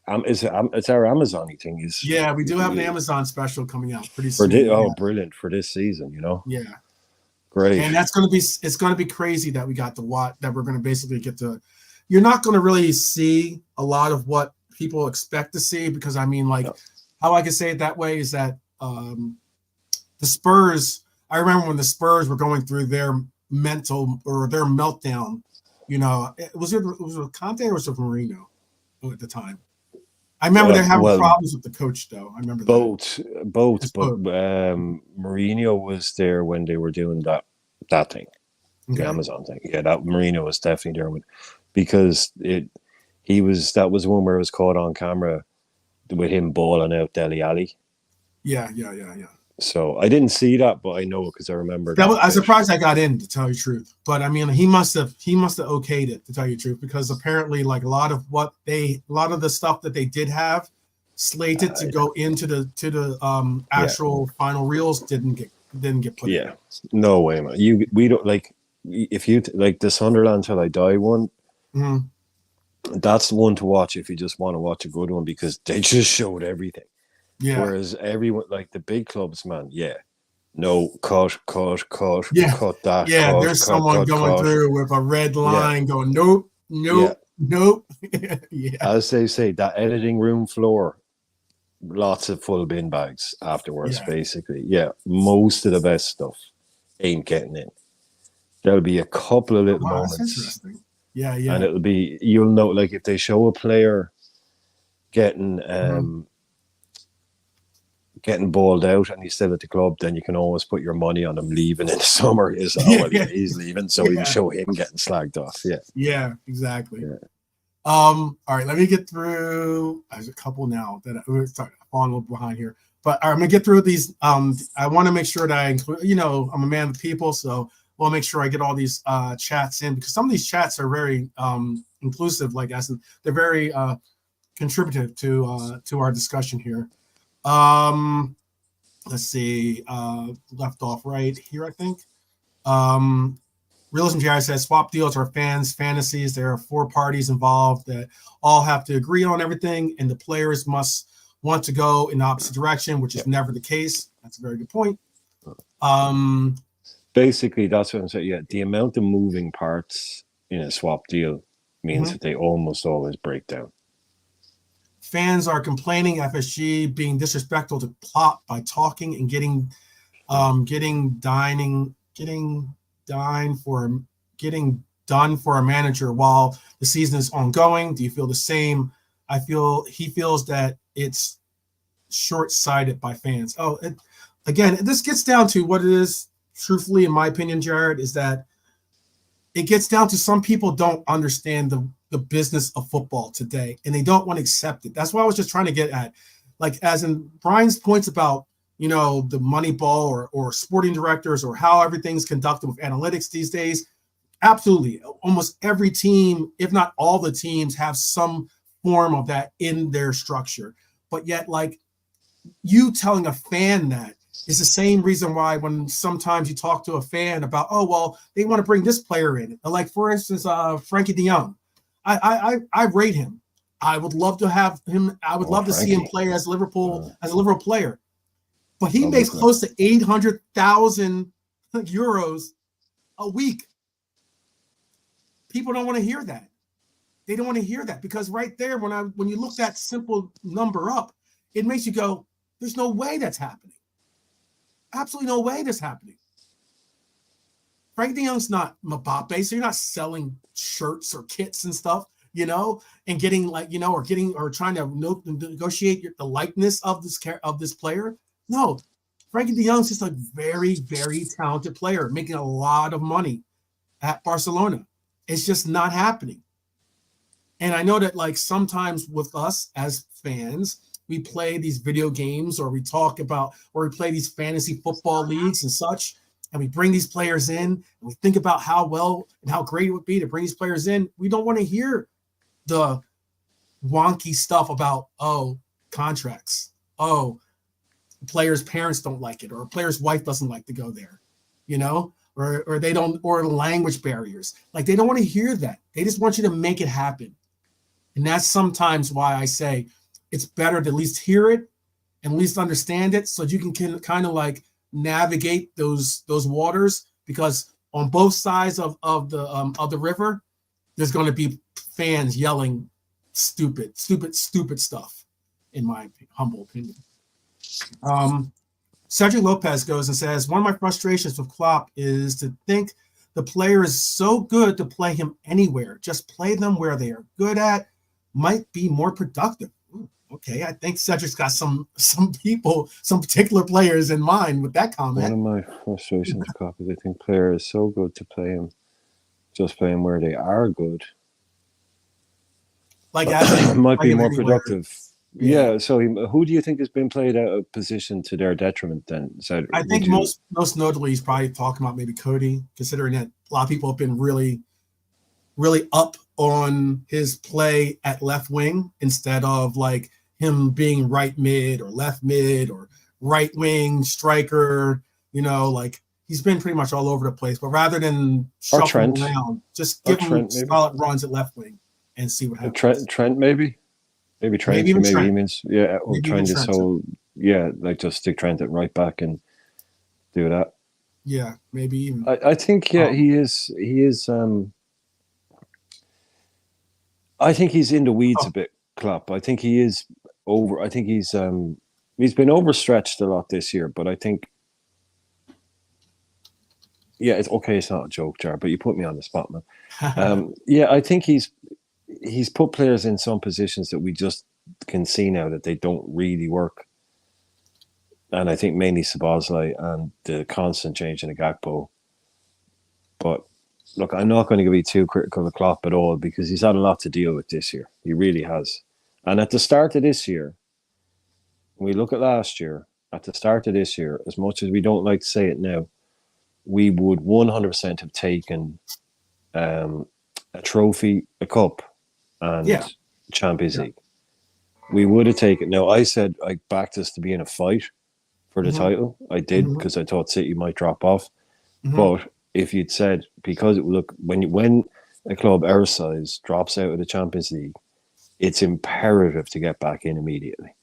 it's our Amazon-y thing. We do have an Amazon special coming out pretty soon. Brilliant for this season, Yeah, great. And it's going to be crazy that we got to watch, that we're going to basically get to. You're not going to really see a lot of what people expect to see because how I can say it that way is that the Spurs. I remember when the Spurs were going through their mental or their meltdown You know, was it Conte or was it Mourinho at the time? I remember they're having Well, problems with the coach, though. I remember both, that. but Mourinho was there when they were doing that thing, the Okay. Amazon thing. Yeah, that Mourinho was definitely there because that was one where it was caught on camera with him balling out Dele Alli. Yeah. So I didn't see that, but I know because I remember That was, that I'm bit. surprised I got in, to tell you the truth. But I mean, he must have okayed it, to tell you the truth, because apparently, like a lot of the stuff that they did have slated to go into the actual final reels didn't get put in. No way, man. We don't like if you like the Sunderland Till I Die one. Mm-hmm. That's the one to watch if you just want to watch a good one because they just showed everything. Yeah. Whereas everyone, like the big clubs, man, no, cut Yeah. that, Yeah. There's someone going through with a red line going, nope. Yeah. As they say, that editing room floor, lots of full bin bags afterwards, basically. Yeah, most of the best stuff ain't getting in. There'll be a couple of little moments. That's interesting. Yeah. And it'll be, you'll know, like if they show a player getting getting balled out and he's still at the club, then you can always put your money on him leaving in the summer. He's leaving, so we can show him getting slagged off. Yeah, exactly. All right, let me get through. There's a couple now that we're falling a little behind here, but I'm gonna get through these. I want to make sure that I include. You know, I'm a man of the people, so we'll make sure I get all these chats in because some of these chats are very inclusive, like as in, they're very contributive to our discussion here. Let's see. Left off right here, I think. Realism GI says swap deals are fans' fantasies. There are 4 parties involved that all have to agree on everything, and the players must want to go in the opposite direction, which is never the case. That's a very good point. Basically, that's what I'm saying. Yeah, the amount of moving parts in a swap deal means that they almost always break down. Fans are complaining FSG being disrespectful to Klopp by talking and getting done for a manager while the season is ongoing. Do you feel the same? I feel he feels that it's short-sighted by fans. Again, this gets down to what it is, truthfully, in my opinion, Jared, is that it gets down to some people don't understand the business of football today, and they don't want to accept it. That's what I was just trying to get at. Like, as in Brian's points about, you know, the money ball or sporting directors or how everything's conducted with analytics these days. Absolutely. Almost every team, if not all the teams, have some form of that in their structure. But yet, like, you telling a fan that is the same reason why when sometimes you talk to a fan about, oh, well, they want to bring this player in. Like, for instance, Frankie de Jong. I rate him. I would love to have him. I would love to see him play as Liverpool player. But he makes close to 800,000 euros a week. People don't want to hear that. They don't want to hear that because right there, when you look that simple number up, it makes you go, there's no way that's happening. Absolutely no way that's happening. Frank de Jong's not Mbappe, so you're not selling shirts or kits and stuff, you know, and getting like, you know, or trying to negotiate the likeness of this player. No, Frankie de Jong's just a very, very talented player making a lot of money at Barcelona. It's just not happening. And I know that, like, sometimes with us as fans, we play these video games or we talk about or we play these fantasy football leagues and such, and we bring these players in and we think about how well and how great it would be to bring these players in. We don't want to hear the wonky stuff about, contracts. Players' parents don't like it, or a player's wife doesn't like to go there, you know, or they don't, or language barriers. Like, they don't want to hear that. They just want you to make it happen. And that's sometimes why I say it's better to at least hear it and at least understand it so you can kind of like navigate those waters, because on both sides of the river, there's going to be fans yelling stupid stuff, in my humble opinion. Cedric Lopez goes and says, one of my frustrations with Klopp is to think the player is so good to play him anywhere. Just play them where they are good at. Might be more productive. Ooh, okay, I think Cedric's got some people, some particular players in mind with that comment. One of my frustrations, Klopp, is I think player is so good to play him, just play him where they are good. Like as might be like more everywhere. productive. Yeah. So who do you think has been played out of position to their detriment? Then, I think most notably he's probably talking about maybe Cody, considering that a lot of people have been really up on his play at left wing instead of like him being right mid or left mid or right wing striker. Like he's been pretty much all over the place. But rather than shuffling around, just give him solid runs at left wing and see what happens. Trent maybe Trent. Maybe he means Trent is so like just stick Trent at right back and do that. Yeah, maybe even. I think he is. I think he's in the weeds a bit, Klopp. I think he is over. I think he's been overstretched a lot this year. But I think, it's okay. It's not a joke, Jar. But you put me on the spot, man. I think he's put players in some positions that we just can see now that they don't really work. And I think mainly Szoboszlai and the constant change in the Gakpo. But look, I'm not going to be too critical of Klopp at all because he's had a lot to deal with this year. He really has. And at the start of this year, when we look at last year, at the start of this year, as much as we don't like to say it now, we would 100% have taken a trophy, a cup, and Champions League. We would have taken. Now, I said I backed us to be in a fight for the title. I did because I thought City might drop off. But if you'd said, because when a club our size drops out of the Champions League, it's imperative to get back in immediately.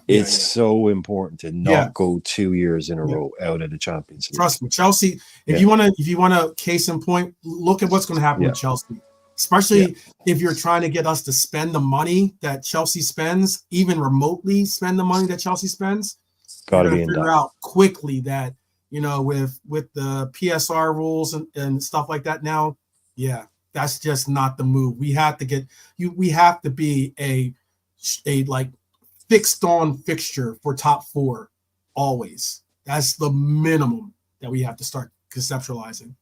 It's so important to not go 2 years in a row out of the Champions League. Trust me, Chelsea. If you want to case in point, look at what's going to happen with Chelsea. Especially if you're trying to get us to spend the money that Chelsea spends, even remotely spend the money that Chelsea spends. Got to be figure out quickly that with the PSR rules and stuff like that now. That's just not the move. We have to get you. We have to be a like fixed on fixture for top four always. That's the minimum that we have to start conceptualizing.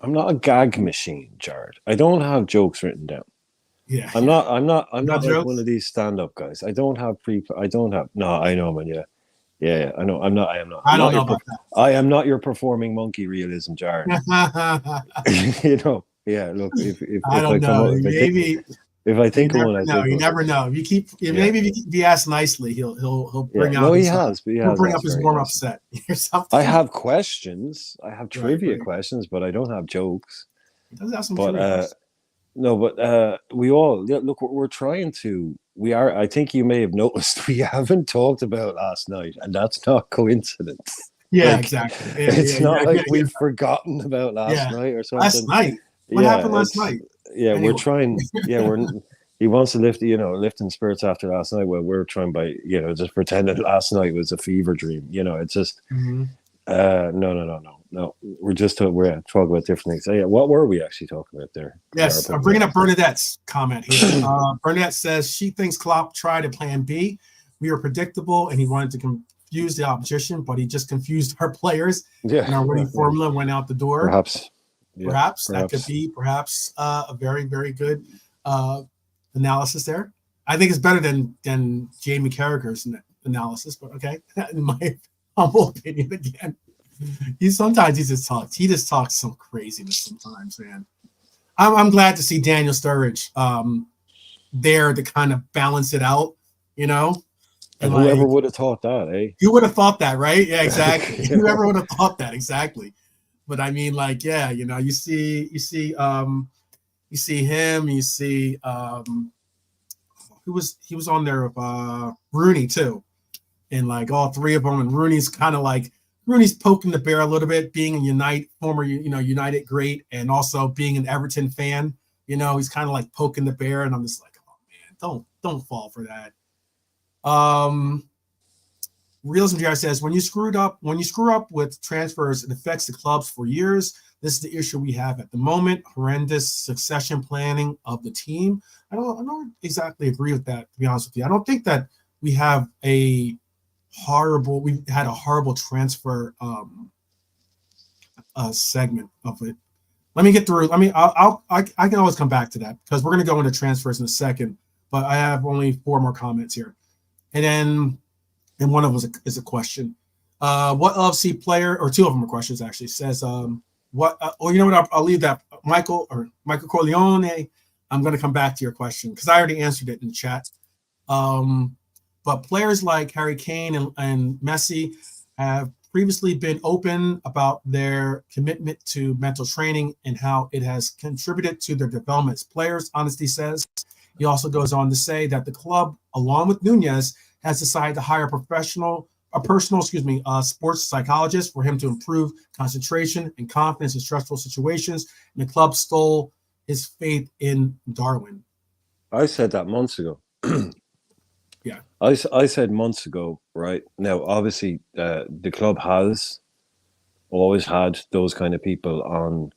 I'm not a gag machine, Jared. I don't have jokes written down. I'm not like jokes? One of these stand-up guys. I don't have no, I know, man. Yeah, I know. I am not. I don't know about that. I am not your performing monkey realism, Jared. Look, if I don't know. If I think of one, you never know. If you ask nicely, he'll bring out. No, he has. But he'll bring up his warm-up set or something. I have questions. I have trivia questions, but I don't have jokes. He does have some trivia. No, but we all look. We're trying to. We are. I think you may have noticed we haven't talked about last night, and that's not coincidence. Exactly. It's not like we've forgotten about last night or something. Last night. What happened last night? Yeah, anyway. We're trying. Yeah, he wants to lifting spirits after last night. Well, we're trying by just pretending last night was a fever dream. It's just no. We're talking about different things. So, what were we actually talking about there? Yes, I'm bringing up Bernadette's comment here. Bernadette says she thinks Klopp tried a plan B. We were predictable, and he wanted to confuse the opposition, but he just confused our players. And our winning formula went out the door. Perhaps that could be a very, very good analysis there. I think it's better than Jamie Carragher's analysis, but okay, in my humble opinion again. He just talks some craziness sometimes, man. I'm glad to see Daniel Sturridge there to kind of balance it out, And whoever would have thought that, eh? You would have thought that, right? Yeah, exactly. Whoever would have thought that, exactly. But I mean, you see him, you see he was on there with Rooney too, and all three of them, and Rooney's poking the bear a little bit, being a former United great, and also being an Everton fan. He's kind of poking the bear, and I'm just like, oh man, don't fall for that. Realism Jared says, when you screw up with transfers, it affects the clubs for years. This is the issue we have at the moment. Horrendous succession planning of the team. I don't exactly agree with that, to be honest with you. I don't think that we had a horrible transfer segment of it. Let me get through. I can always come back to that because we're going to go into transfers in a second, but I have only 4 more comments here. And one of them is a question. What LFC player, or 2 of them are questions actually, says, you know what? I'll leave that. Michael Corleone, I'm going to come back to your question because I already answered it in the chat. But players like Harry Kane and Messi have previously been open about their commitment to mental training and how it has contributed to their development as players, Honesty says. He also goes on to say that the club, along with Nunez, has decided to hire a personal sports psychologist for him to improve concentration and confidence in stressful situations. And the club stole his faith in Darwin. I said that months ago. Yeah. I said months ago, right? Now, obviously, the club has always had those kind of people on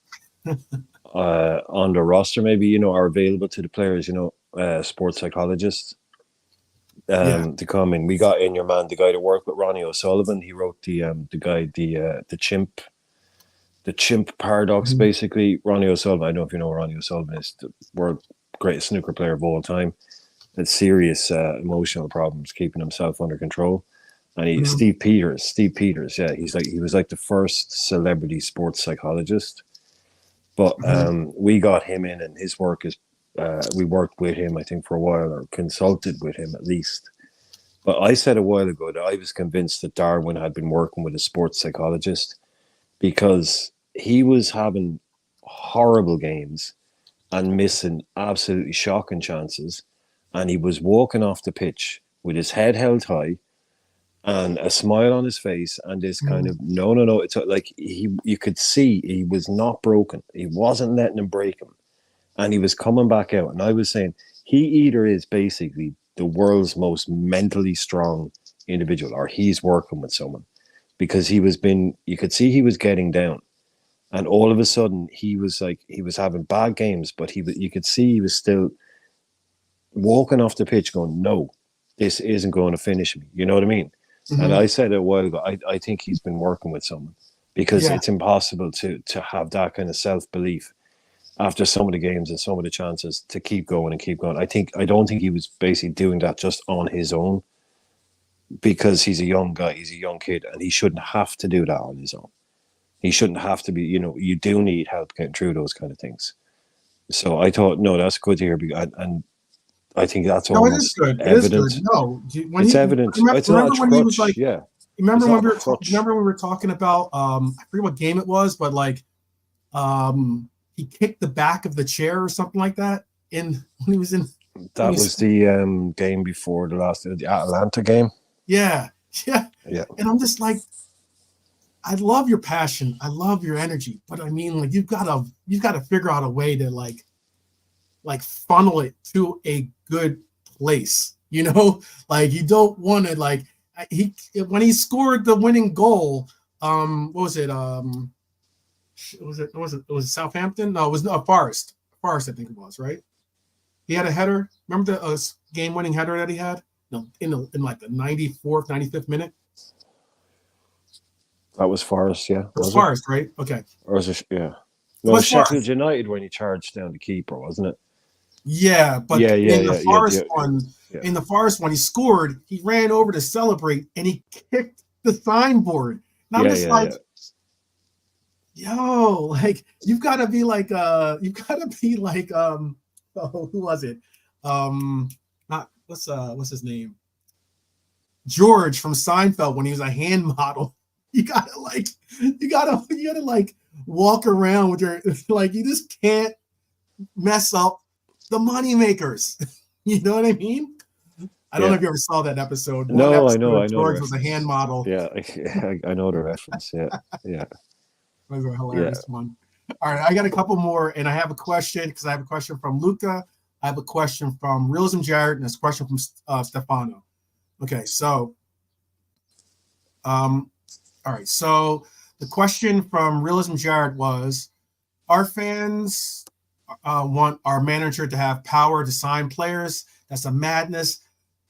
the roster, maybe, are available to the players, sports psychologists to come in. We got in your man, the guy to work with, Ronnie O'Sullivan. He wrote the chimp paradox, basically. Ronnie O'Sullivan, I don't know if you know who Ronnie O'Sullivan is, the world greatest snooker player of all time. Had serious emotional problems keeping himself under control. And Steve Peters, yeah, he was like the first celebrity sports psychologist. But we got him in, and his work is we worked with him, I think, for a while, or consulted with him at least. But I said a while ago that I was convinced that Darwin had been working with a sports psychologist because he was having horrible games and missing absolutely shocking chances. And he was walking off the pitch with his head held high and a smile on his face and this kind of, no. It's like you could see he was not broken. He wasn't letting him break him. And he was coming back out. And I was saying, he either is basically the world's most mentally strong individual or he's working with someone. Because you could see he was getting down. And all of a sudden, he was having bad games, but you could see he was still walking off the pitch going, no, this isn't going to finish me. You know what I mean? And I said it a while ago, I think he's been working with someone because it's impossible to have that kind of self-belief after some of the games and some of the chances to keep going and keep going. I don't think he was basically doing that just on his own because he's a young guy, he's a young kid, and he shouldn't have to do that on his own. He shouldn't have to be, you do need help getting through those kind of things. So I thought, no, that's good to hear. And I think that's almost evident. It is good. No, it's evident. It's not a crutch. Remember when we were talking about I forget what game it was, but he kicked the back of the chair or something like that when he was in. That was the game before the Atlanta game. Yeah. And I'm just like, I love your passion, I love your energy, but I mean, you've got to figure out a way to funnel it to a good place, you don't want to when he scored the winning goal, what was it? Was it Southampton? No, it was Forest. Forest, I think it was, right? He had a header. Remember the game-winning header that he had? No, in the 94th, 95th minute. That was Forest, yeah. It was Forest, right? Okay. Or was it? Yeah. No, it was Sheffield United when he charged down the keeper, wasn't it? Yeah, but in the Forest one, he scored. He ran over to celebrate, and he kicked the signboard. And I'm yo, you've got to be who was it? Not what's his name? George from Seinfeld when he was a hand model. You gotta walk around with your you just can't mess up the money makers. You know what I mean? I don't know if you ever saw that episode. No, I know. George was a hand model. Yeah, I know the reference. Yeah. That was a hilarious one. All right, I got a couple more, and I have a question because I have a question from Luca. I have a question from Realism Jared, and a question from Stefano. Okay, so All right. So the question from Realism Jared was, our fans want our manager to have power to sign players. That's a madness.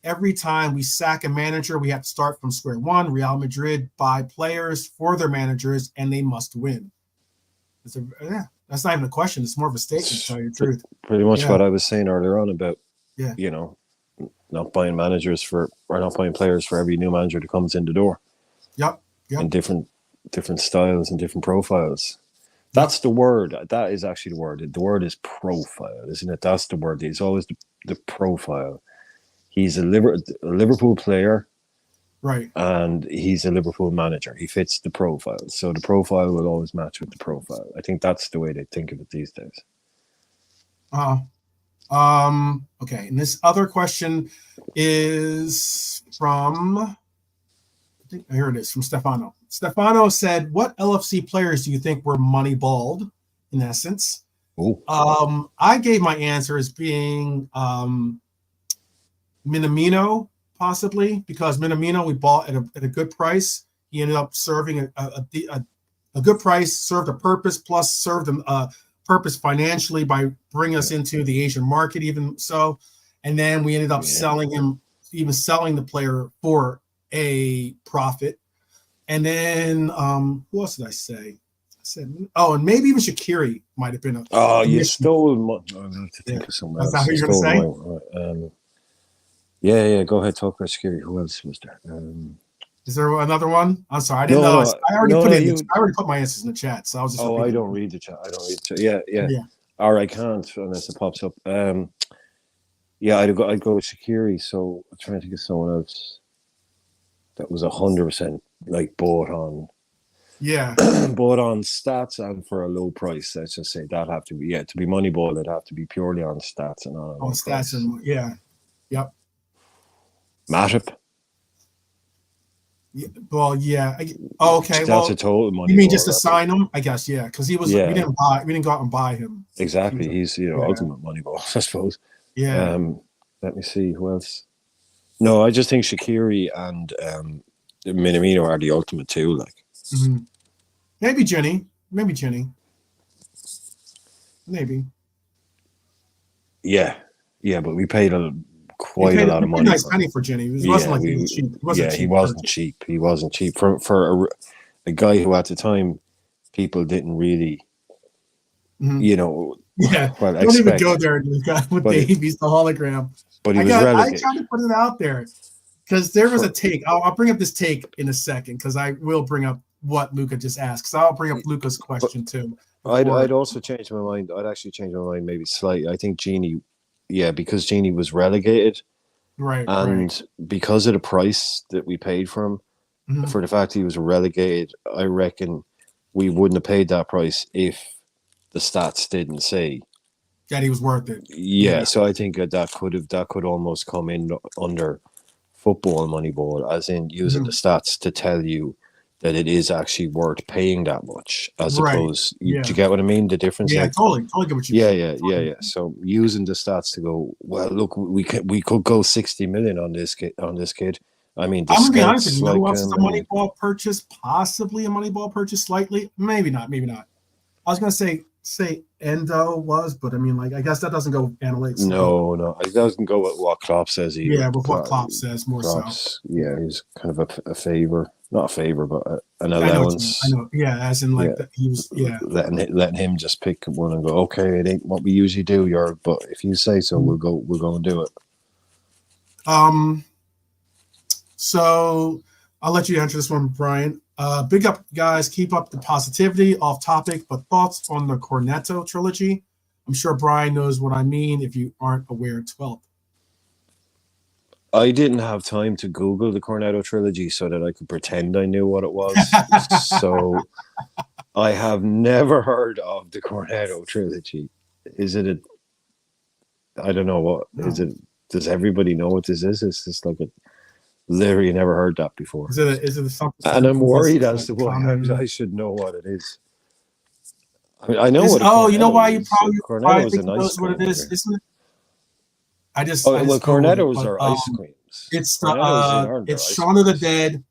Every time we sack a manager, we have to start from square one. Real Madrid buy players for their managers, and they must win. That's not even a question. It's more of a statement, to tell you the truth. Pretty much what I was saying earlier on about, not buying players for every new manager that comes in the door. Yep. And different styles and different profiles. That's the word. That is actually the word. The word is profile, isn't it? That's the word. It's always the profile. He's a Liverpool player, right? And he's a Liverpool manager. He fits the profile, so the profile will always match with the profile. I think that's the way they think of it these days. Okay, and this other question is from, here it is, from Stefano. Stefano said, what LFC players do you think were moneyballed, in essence? Ooh. I gave my answer as being Minamino, possibly, because Minamino we bought at a good price. He ended up serving a good price, served a purpose, plus served a purpose financially by bringing us into the Asian market, even so. And then we ended up selling the player for a profit. And then who else did I say? I said, and maybe even Shaqiri might have been you stole my. I'm going to think of someone else. That's not who you're going to say? Go ahead, talk about Shaqiri. Who else was there? Is there another one? I'm sorry, I didn't know. I already put my answers in the chat, so I was just. I don't read the chat. Yeah. All right, I can't unless it pops up. I'd go with Shaqiri. So I'm trying to think of someone else that was 100% like bought on. Yeah. Bought on stats and for a low price. Let's just say that have to be to be Moneyball. It'd have to be purely on stats and on stats price. And yep. Matip. Yeah, well, yeah. Okay. That's a total money. You mean just to sign him? I guess, yeah. Because he was. Yeah. We didn't go out and buy him. Exactly. He's ultimate money ball, I suppose. Yeah. Let me see who else. No, I just think Shaqiri and Minamino are the ultimate too. Like, maybe Jenny. Maybe. Yeah, but we paid quite a lot of money. Nice money for Jenny. It wasn't like he was cheap. He wasn't cheap for a guy who at the time people didn't really, Yeah, don't even go there with Davies, the hologram. But he was relegated. I tried to put it out there because there was a take. I'll bring up this take in a second because I will bring up what Luca just asked. So I'll bring up Luca's question too. I'd also change my mind. I'd actually change my mind maybe slightly. I think Genie, because Genie was relegated. Right. And because of the price that we paid for him, for the fact he was relegated, I reckon we wouldn't have paid that price if the stats didn't say that he was worth it. Yeah, so I think that could almost come in under football Moneyball, as in using the stats to tell you that it is actually worth paying that much, as opposed. Do you get what I mean? The difference. Yeah, totally get what you mean. Yeah. So using the stats to go, well, look, we could go 60 million on this kid. I mean, I'm gonna be honest with you. Who else is a Moneyball purchase? Possibly a Moneyball purchase, slightly. Maybe not. I was gonna say Endo was, but I mean, like, I guess that doesn't go analytics. No, it doesn't go with what Klopp says either. Yeah, with what Klopp says more so. Yeah, he's kind of a favor, not a favor, but an allowance. I know. Yeah, as in like he was. Yeah, letting him just pick one and go. Okay, it ain't what we usually do, Jörg, but if you say so, we'll go and do it. So I'll let you answer this one, Brian. Big up, guys. Keep up the positivity. Off topic, but thoughts on the Cornetto trilogy? I'm sure Brian knows what I mean if you aren't aware. 12th. I didn't have time to Google the Cornetto trilogy so that I could pretend I knew what it was. So I have never heard of the Cornetto trilogy. Is it I don't know what. No. Is it? Does everybody know what this is? It's just like literally never heard that before. Is it something? And I'm worried as to what I should know what it is. I mean, I know what. You know why you probably think knows what it is, isn't it? Cornettos are ice creams. It's Shaun of the Dead,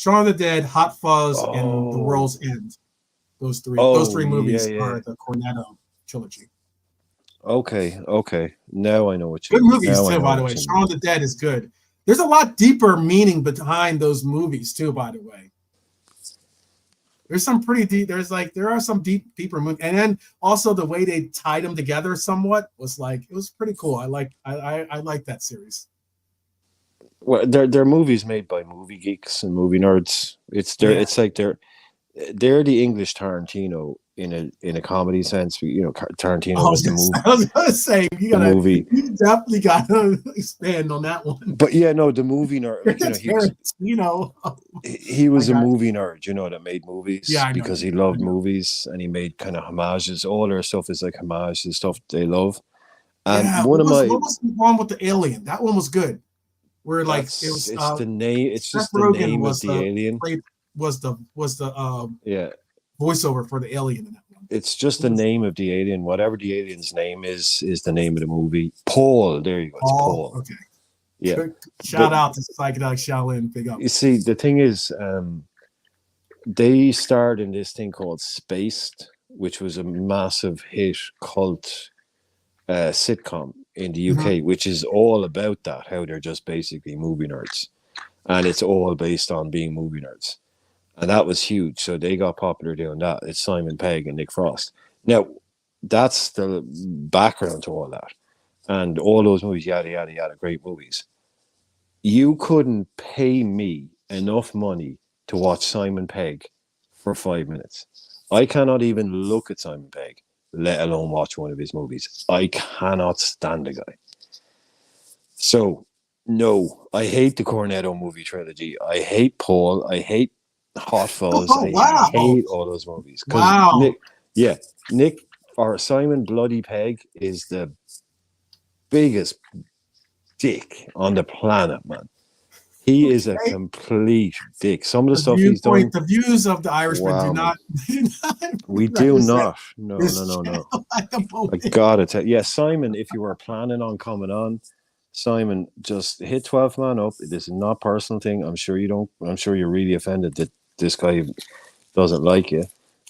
Shaun of the Dead, Hot Fuzz, and The Oh, World's End. Those three yeah, movies yeah. are the Cornetto trilogy. Okay. Now I know what Good you. movies Now I too, know by the what way. you Shaun mean. of the Dead is good. There's a lot deeper meaning behind those movies too, by the way. There's some pretty deep. There are some deeper movies, and then also the way they tied them together somewhat was like it was pretty cool. I like that series. Well, they're movies made by movie geeks and movie nerds. Yeah. It's like they're the English Tarantino in a comedy sense. You know, I Tarantino was was I was gonna say the movie, you definitely gotta expand on that one. but yeah, no, the movie nerd. Like, That's Tarantino. Oh he my was a God. movie nerd, that made Yeah, movies I know because you he mean. I loved know. movies and he made kind of homages. All their stuff is like homage to stuff they love. And Yeah. one of my What was the one with the alien? That one was good. Where like it that's was it's the name. It's Seth just the Rogen name of the alien. was the Yeah, voiceover for the alien in that one. it's just What the was name of the alien. Whatever the alien's name is the name of the movie. Paul. There you go. It's Paul? Paul. Okay. Yeah, Shout but out to Psychedelic Shaolin. Big up. you see, the thing is, they starred in this thing called Spaced, which was a massive hit cult sitcom in the Mhm. UK, which is all about that, how they're just basically movie nerds. And it's all based on being movie nerds. And that was huge. So they got popular doing that. It's Simon Pegg and Nick Frost. Now, that's the background to all that. And all those movies, yada, yada, yada, great movies. You couldn't pay me enough money to watch Simon Pegg for 5 minutes. I cannot even look at Simon Pegg, let alone watch one of his movies. I cannot stand the guy. So, no, I hate the Cornetto movie trilogy. I hate Paul. I hate Hot Fuzz. Oh I wow. hate all those movies. Because Wow. Nick or Simon Bloody Pegg is the biggest dick on the planet, man. He is a Okay. complete dick. Some of the stuff he's done, The views of the Irishman wow, man. do not We do represent not. No, no, this no, no. channel at the I moment. gotta tell yeah, Simon, if you were planning on coming on, Simon, just hit 12 man up. This is not a personal thing. I'm sure you're really offended that this guy doesn't like you.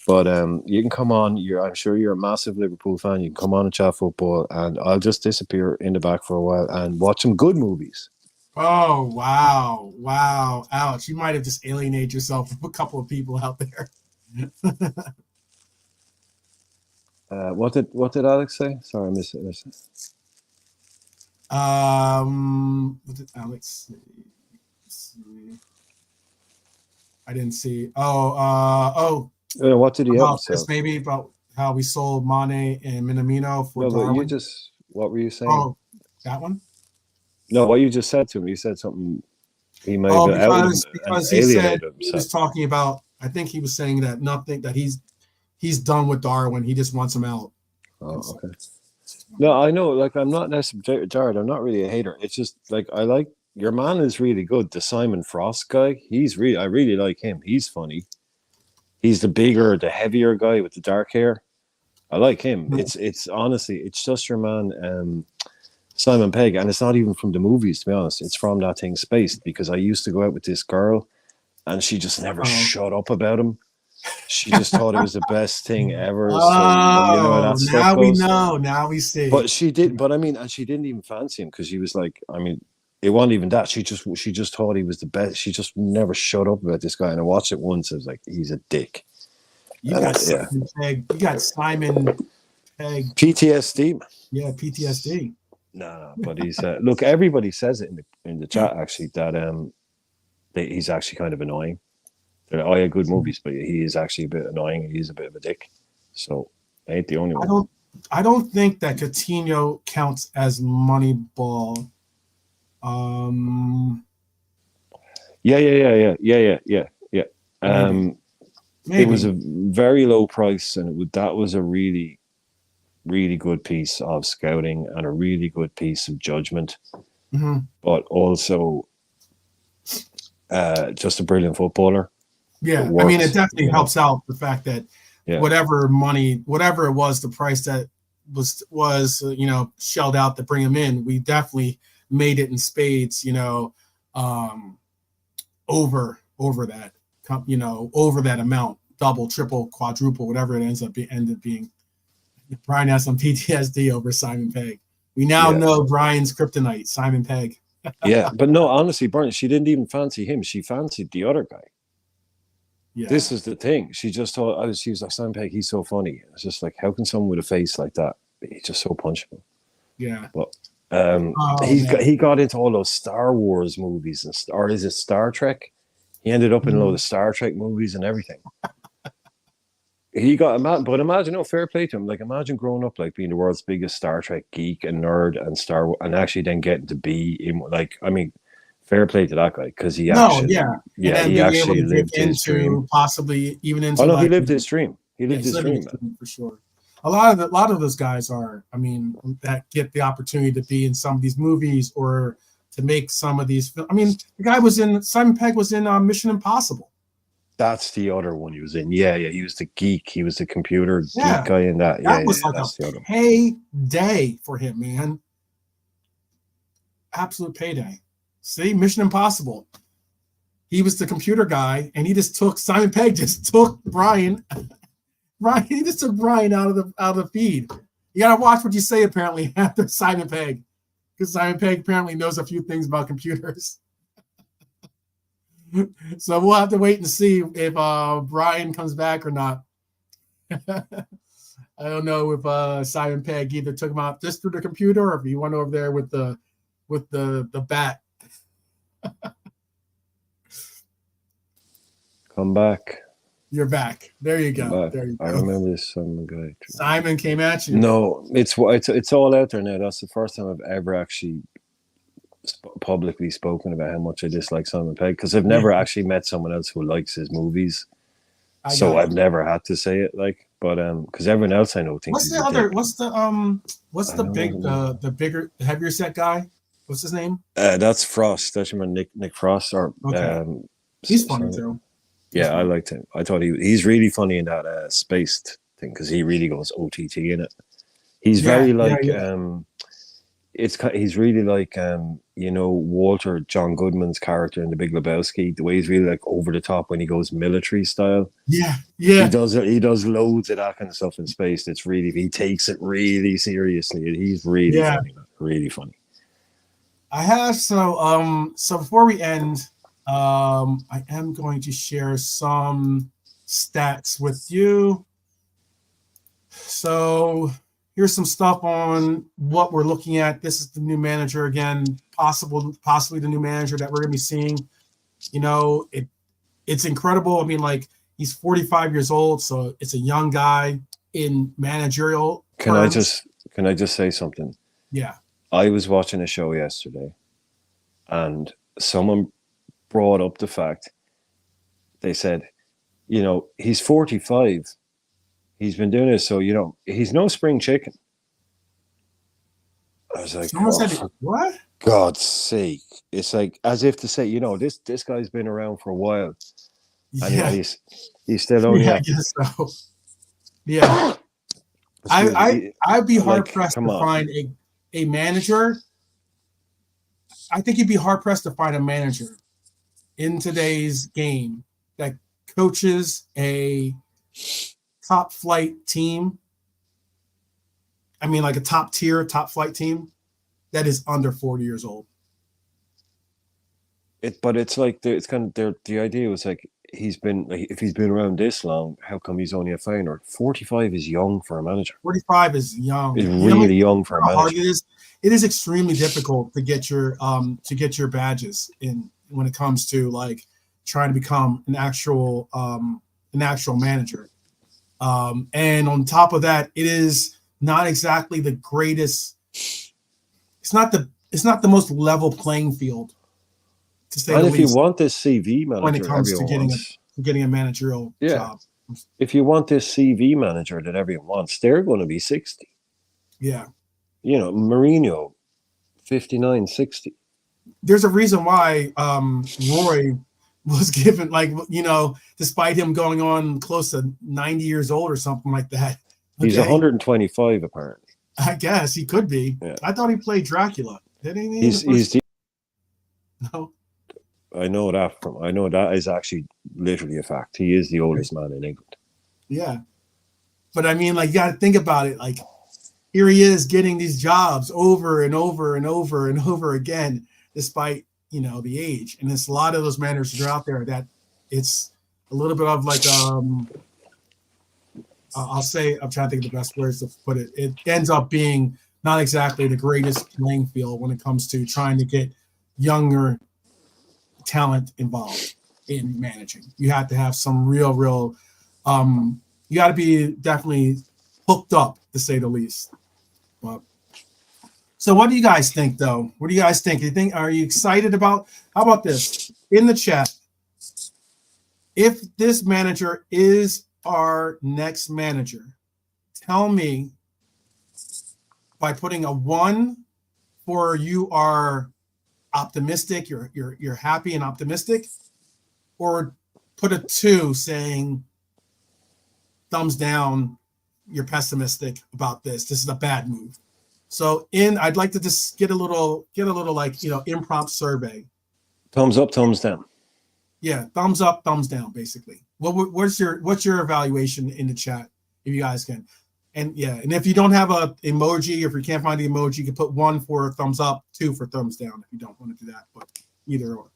But you can come on. I'm sure you're a massive Liverpool fan. You can come on and chat football, and I'll just disappear in the back for a while and watch some good movies. Oh wow. Wow. Ouch. You might have just alienated yourself from a couple of people out there. What did Alex say? Sorry, I missed it. What did Alex say? I didn't see. What did he help About this himself? maybe about how we sold Mane and Minamino for No, but Darwin. what were you saying? Oh, that one. No, what you just said to him. You said something. He may have Oh, outed him and because he said alienated he was himself. talking about. I think he was saying that nothing that he's done with Darwin. He just wants him out. Oh, okay. No, I know. Like, I'm not necessarily Jared. I'm not really a hater. It's just like I like your man is really good. The Simon Frost guy. I really like him. He's funny. He's the bigger, the heavier guy with the dark hair. I like him. It's honestly, it's just your man, Simon Pegg, and it's not even from the movies. To be honest, it's from that thing Spaced. Because I used to go out with this girl, and she just never shut up about him. She just thought it was the best thing ever. So you know how Oh, that stuff now we goes. know. Now we see. But she did. But I mean, and she didn't even fancy him because she was like, I mean, it wasn't even that. She just thought he was the best. She just never shut up about this guy. And I watched it once. I was like, he's a dick. You got Yeah. Simon Pegg. You got Simon Pegg. PTSD. Yeah, PTSD. No, but he's look. Everybody says it in the chat actually that he's actually kind of annoying. I had good movies, but he is actually a bit annoying. He's a bit of a dick. So I ain't the only one. I don't think that Coutinho counts as Moneyball. Yeah. Maybe. It was a very low price, and that was a really, really good piece of scouting and a really good piece of judgment. Mm-hmm. But also, just a brilliant footballer. Yeah, I mean, it definitely helps out the fact that whatever it was, the price that was shelled out to bring him in, we definitely made it in spades, over over that, over that amount, double, triple, quadruple, whatever it end up being. Brian has some PTSD over Simon Pegg. We now know Brian's kryptonite, Simon Pegg. Yeah, but no, honestly, Brian, she didn't even fancy him. She fancied the other guy. Yeah. This is the thing. She just thought she was like, Simon Pegg, he's so funny. It's just like, how can someone with a face like that? He's just so punchable. Yeah. But he got into all those Star Wars movies, or is it Star Trek? He ended up in a load of Star Trek movies and everything. He got but imagine, fair play to him. Like, imagine growing up like being the world's biggest Star Trek geek and nerd and Star Wars, and actually then getting to be in, like, I mean, fair play to that guy, because he actually lived his dream. Possibly even into. Oh no, he lived his dream. He lived his dream for sure. A lot of those guys are, I mean, that get the opportunity to be in some of these movies or to make some of these. I mean, Simon Pegg was in Mission Impossible. That's the other one he was in. Yeah, he was the geek. He was the computer geek guy in that. That was like a payday for him, man. Absolute payday. See, Mission Impossible. He was the computer guy, and he just took Simon Pegg. Just took Brian. He just took Brian out of the feed. You gotta watch what you say. Apparently, after Simon Pegg, because Simon Pegg apparently knows a few things about computers. So we'll have to wait and see if Brian comes back or not. I don't know if Simon Pegg either took him out just through the computer or if he went over there with the bat. Come back. You're back. There you go. There you go. I remember this Simon guy. Simon came at you. No, it's all out there now. That's the first time I've ever actually publicly spoken about how much I dislike Simon Pegg, because I've never actually met someone else who likes his movies. I've never had to say it, like, but because everyone else I know thinks. What's the bigger, heavier set guy? What's his name? That's Frost. That's Nick Frost. Or he's funny too. Yeah, I liked him. I thought he's really funny in that spaced thing, because he really goes OTT in it. He's very like he's really like Walter John Goodman's character in The Big Lebowski. The way he's really like over the top when he goes military style. Yeah. He does loads of that kind of stuff in space. It's really, he takes it really seriously. He's really funny, really funny. I have so before we end, I am going to share some stats with you. So here's some stuff on what we're looking at. This is the new manager again, possibly the new manager that we're going to be seeing. It's incredible. I mean, like, he's 45 years old, so it's a young guy in managerial terms. Can I just say something? Yeah. I was watching a show yesterday, and someone brought up the fact, they said, he's 45. He's been doing this, so he's no spring chicken. I was like, someone said, what? God's sake! It's like as if to say, this guy's been around for a while, and he's still only. I guess so. Yeah, I'd be hard pressed to find a manager. I think you'd be hard pressed to find a manager in today's game that coaches a top flight team. I mean, like a top tier, top flight team that is under 40 years old. But it's like it's kind of the idea was like, if he's been around this long, how come he's only at Feyenoord? 45 is young for a manager. 45 is young. It's really young for a manager. It is extremely difficult to get your badges in when it comes to like trying to become an actual manager. And on top of that, it is not exactly the greatest. It's not the most level playing field, to say the least. And if you want this CV manager, when it comes to getting a managerial job, if you want this CV manager that everyone wants, they're going to be 60. Yeah, Mourinho, 59, 60. There's a reason why Roy was given, despite him going on close to 90 years old or something like that. Okay? He's 125 apparently. I guess he could be. Yeah. I thought he played Dracula. Didn't he? No. I know that is actually literally a fact. He is the Right? oldest man in England. Yeah, but I mean, like, you got to think about it. Like, here he is getting these jobs over and over and over and over again, despite the age. And there's a lot of those managers that are out there that it's a little bit of like I'll say, I'm trying to think of the best words to put it. It ends up being not exactly the greatest playing field when it comes to trying to get younger talent involved in managing. You have to have some real. You got to be definitely hooked up, to say the least. But so, what do you guys think, though? What do you guys think? Are you excited about? How about this in the chat? If this manager is our next manager, tell me by putting a 1 for you are optimistic, you're happy and optimistic, or put a 2 saying thumbs down, you're pessimistic about this. This is a bad move. So I'd like to just get a little like impromptu survey. Thumbs up, thumbs down. Yeah, thumbs up, thumbs down, basically. What's your evaluation in the chat, if you guys can? And yeah, and if you don't have a emoji, if you can't find the emoji, you can put 1 for thumbs up, 2 for thumbs down if you don't want to do that. But either or.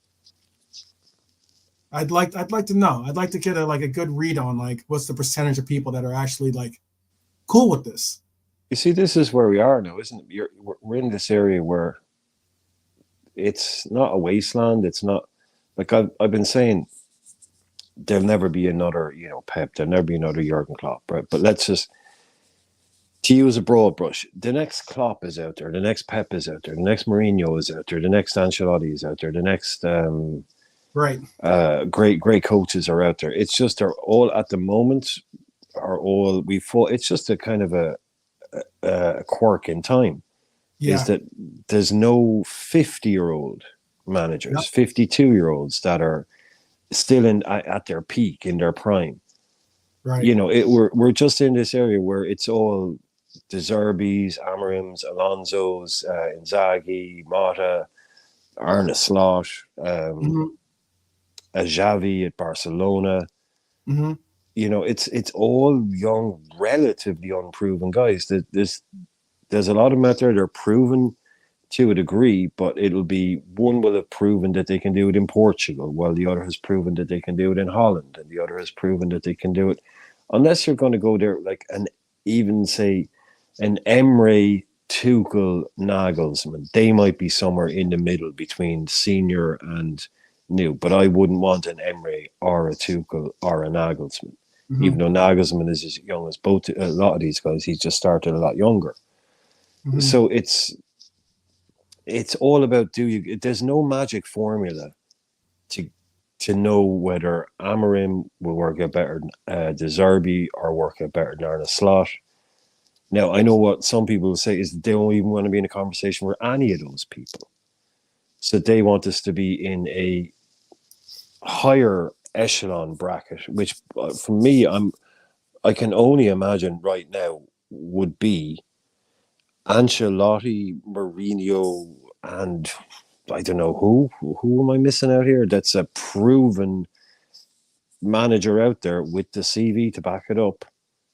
I'd like to know. I'd like to get a good read on like what's the percentage of people that are actually like cool with this. You see, this is where we are now, isn't it? We're in this area where it's not a wasteland. It's not like I've been saying. There'll never be another, Pep. There'll never be another Jurgen Klopp, right? But let's just, to use a broad brush, the next Klopp is out there, the next Pep is out there, the next Mourinho is out there, the next Ancelotti is out there, the next right, great coaches are out there. It's just they're all at the moment are all we fall. It's just a kind of a quirk in time. yeah, Is that there's no 50-year-old managers, 52-year-olds that are still at their peak, in their prime. right. We're just in this area where it's all De Zerbis, Amarims, Alonsos, Inzaghi, Mata, Arne Slot, Xavi at Barcelona. Mm-hmm. It's all young, relatively unproven guys. There's a lot of them out there. They're proven to a degree, but one will have proven that they can do it in Portugal, while the other has proven that they can do it in Holland, and the other has proven that they can do it. Unless you're going to go there like an Emre, Tuchel, Nagelsmann, they might be somewhere in the middle between senior and new. But I wouldn't want an Emre or a Tuchel or a Nagelsmann, even though Nagelsmann is as young as both a lot of these guys. He's just started a lot younger. So it's all about there's no magic formula to know whether Amorim will work out better than De Zerbi or work out better than Arne Slot. Now, I know what some people will say is that they don't even want to be in a conversation with any of those people. So they want us to be in a higher echelon bracket, which for me, I can only imagine right now would be Ancelotti, Mourinho, and I don't know who am I missing out here? That's a proven manager out there with the CV to back it up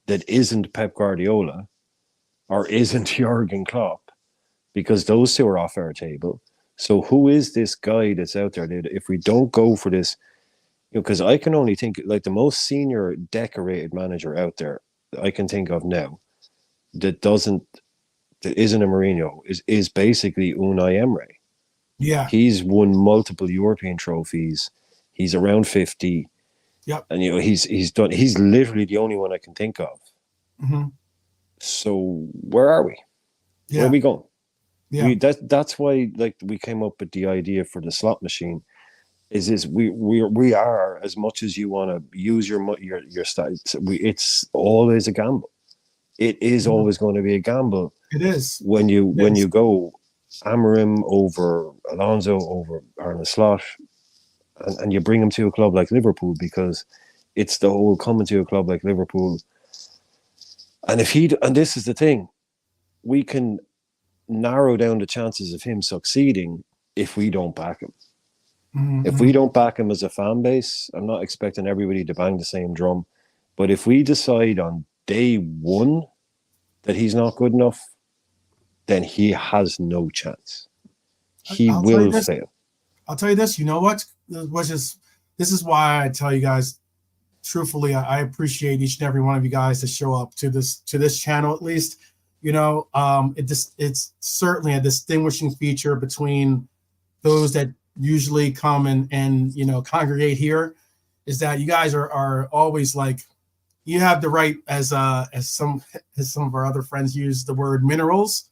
that isn't Pep Guardiola or isn't Jurgen Klopp, because those two are off our table. So who is this guy that's out there that if we don't go for this, because I can only think like the most senior decorated manager out there I can think of now that isn't a Mourinho is basically Unai Emery. Yeah. He's won multiple European trophies. He's around 50. Yep. And he's literally the only one I can think of. Mm-hmm. So where are we? Yeah. Where are we going? Yeah. That's why like we came up with the idea for the slot machine. We are, as much as you want to use your stats, it's always a gamble. It is always going to be a gamble. It is when you go Amorim over Alonso over Arne Slot, and you bring him to a club like Liverpool, because it's the whole coming to a club like Liverpool. And this is the thing, we can narrow down the chances of him succeeding if we don't back him. If we don't back him as a fan base, I'm not expecting everybody to bang the same drum. But if we decide on day one that he's not good enough, then he has no chance. He I'll tell you will this. fail. I'll tell you this. You know what? This is why I tell you guys truthfully, I appreciate each and every one of you guys to show up to this channel at least. It's certainly a distinguishing feature between those that usually come and congregate here, is that you guys are always like, you have the right, as some of our other friends use the word, minerals,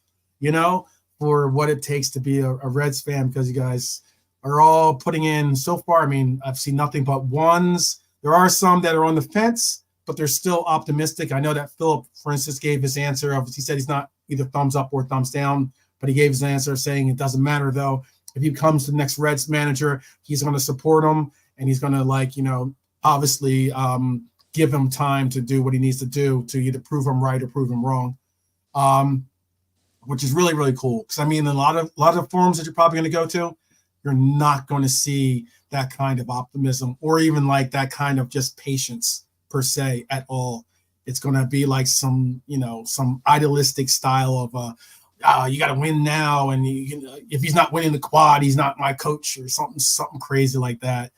for what it takes to be a Reds fan, because you guys are all putting in so far. I mean, I've seen nothing but ones. There are some that are on the fence, but they're still optimistic. I know that Philip, for instance, gave his answer of, he said he's not either thumbs up or thumbs down, but he gave his answer saying it doesn't matter though. If he becomes the next Reds manager, he's going to support him, and he's going to obviously give him time to do what he needs to do to either prove him right or prove him wrong, which is really, really cool. Because I mean, a lot of forums that you're probably going to go to, you're not going to see that kind of optimism or even like that kind of just patience per se at all. It's going to be like some idealistic style of you got to win now, and if he's not winning the quad, he's not my coach, or something crazy like that.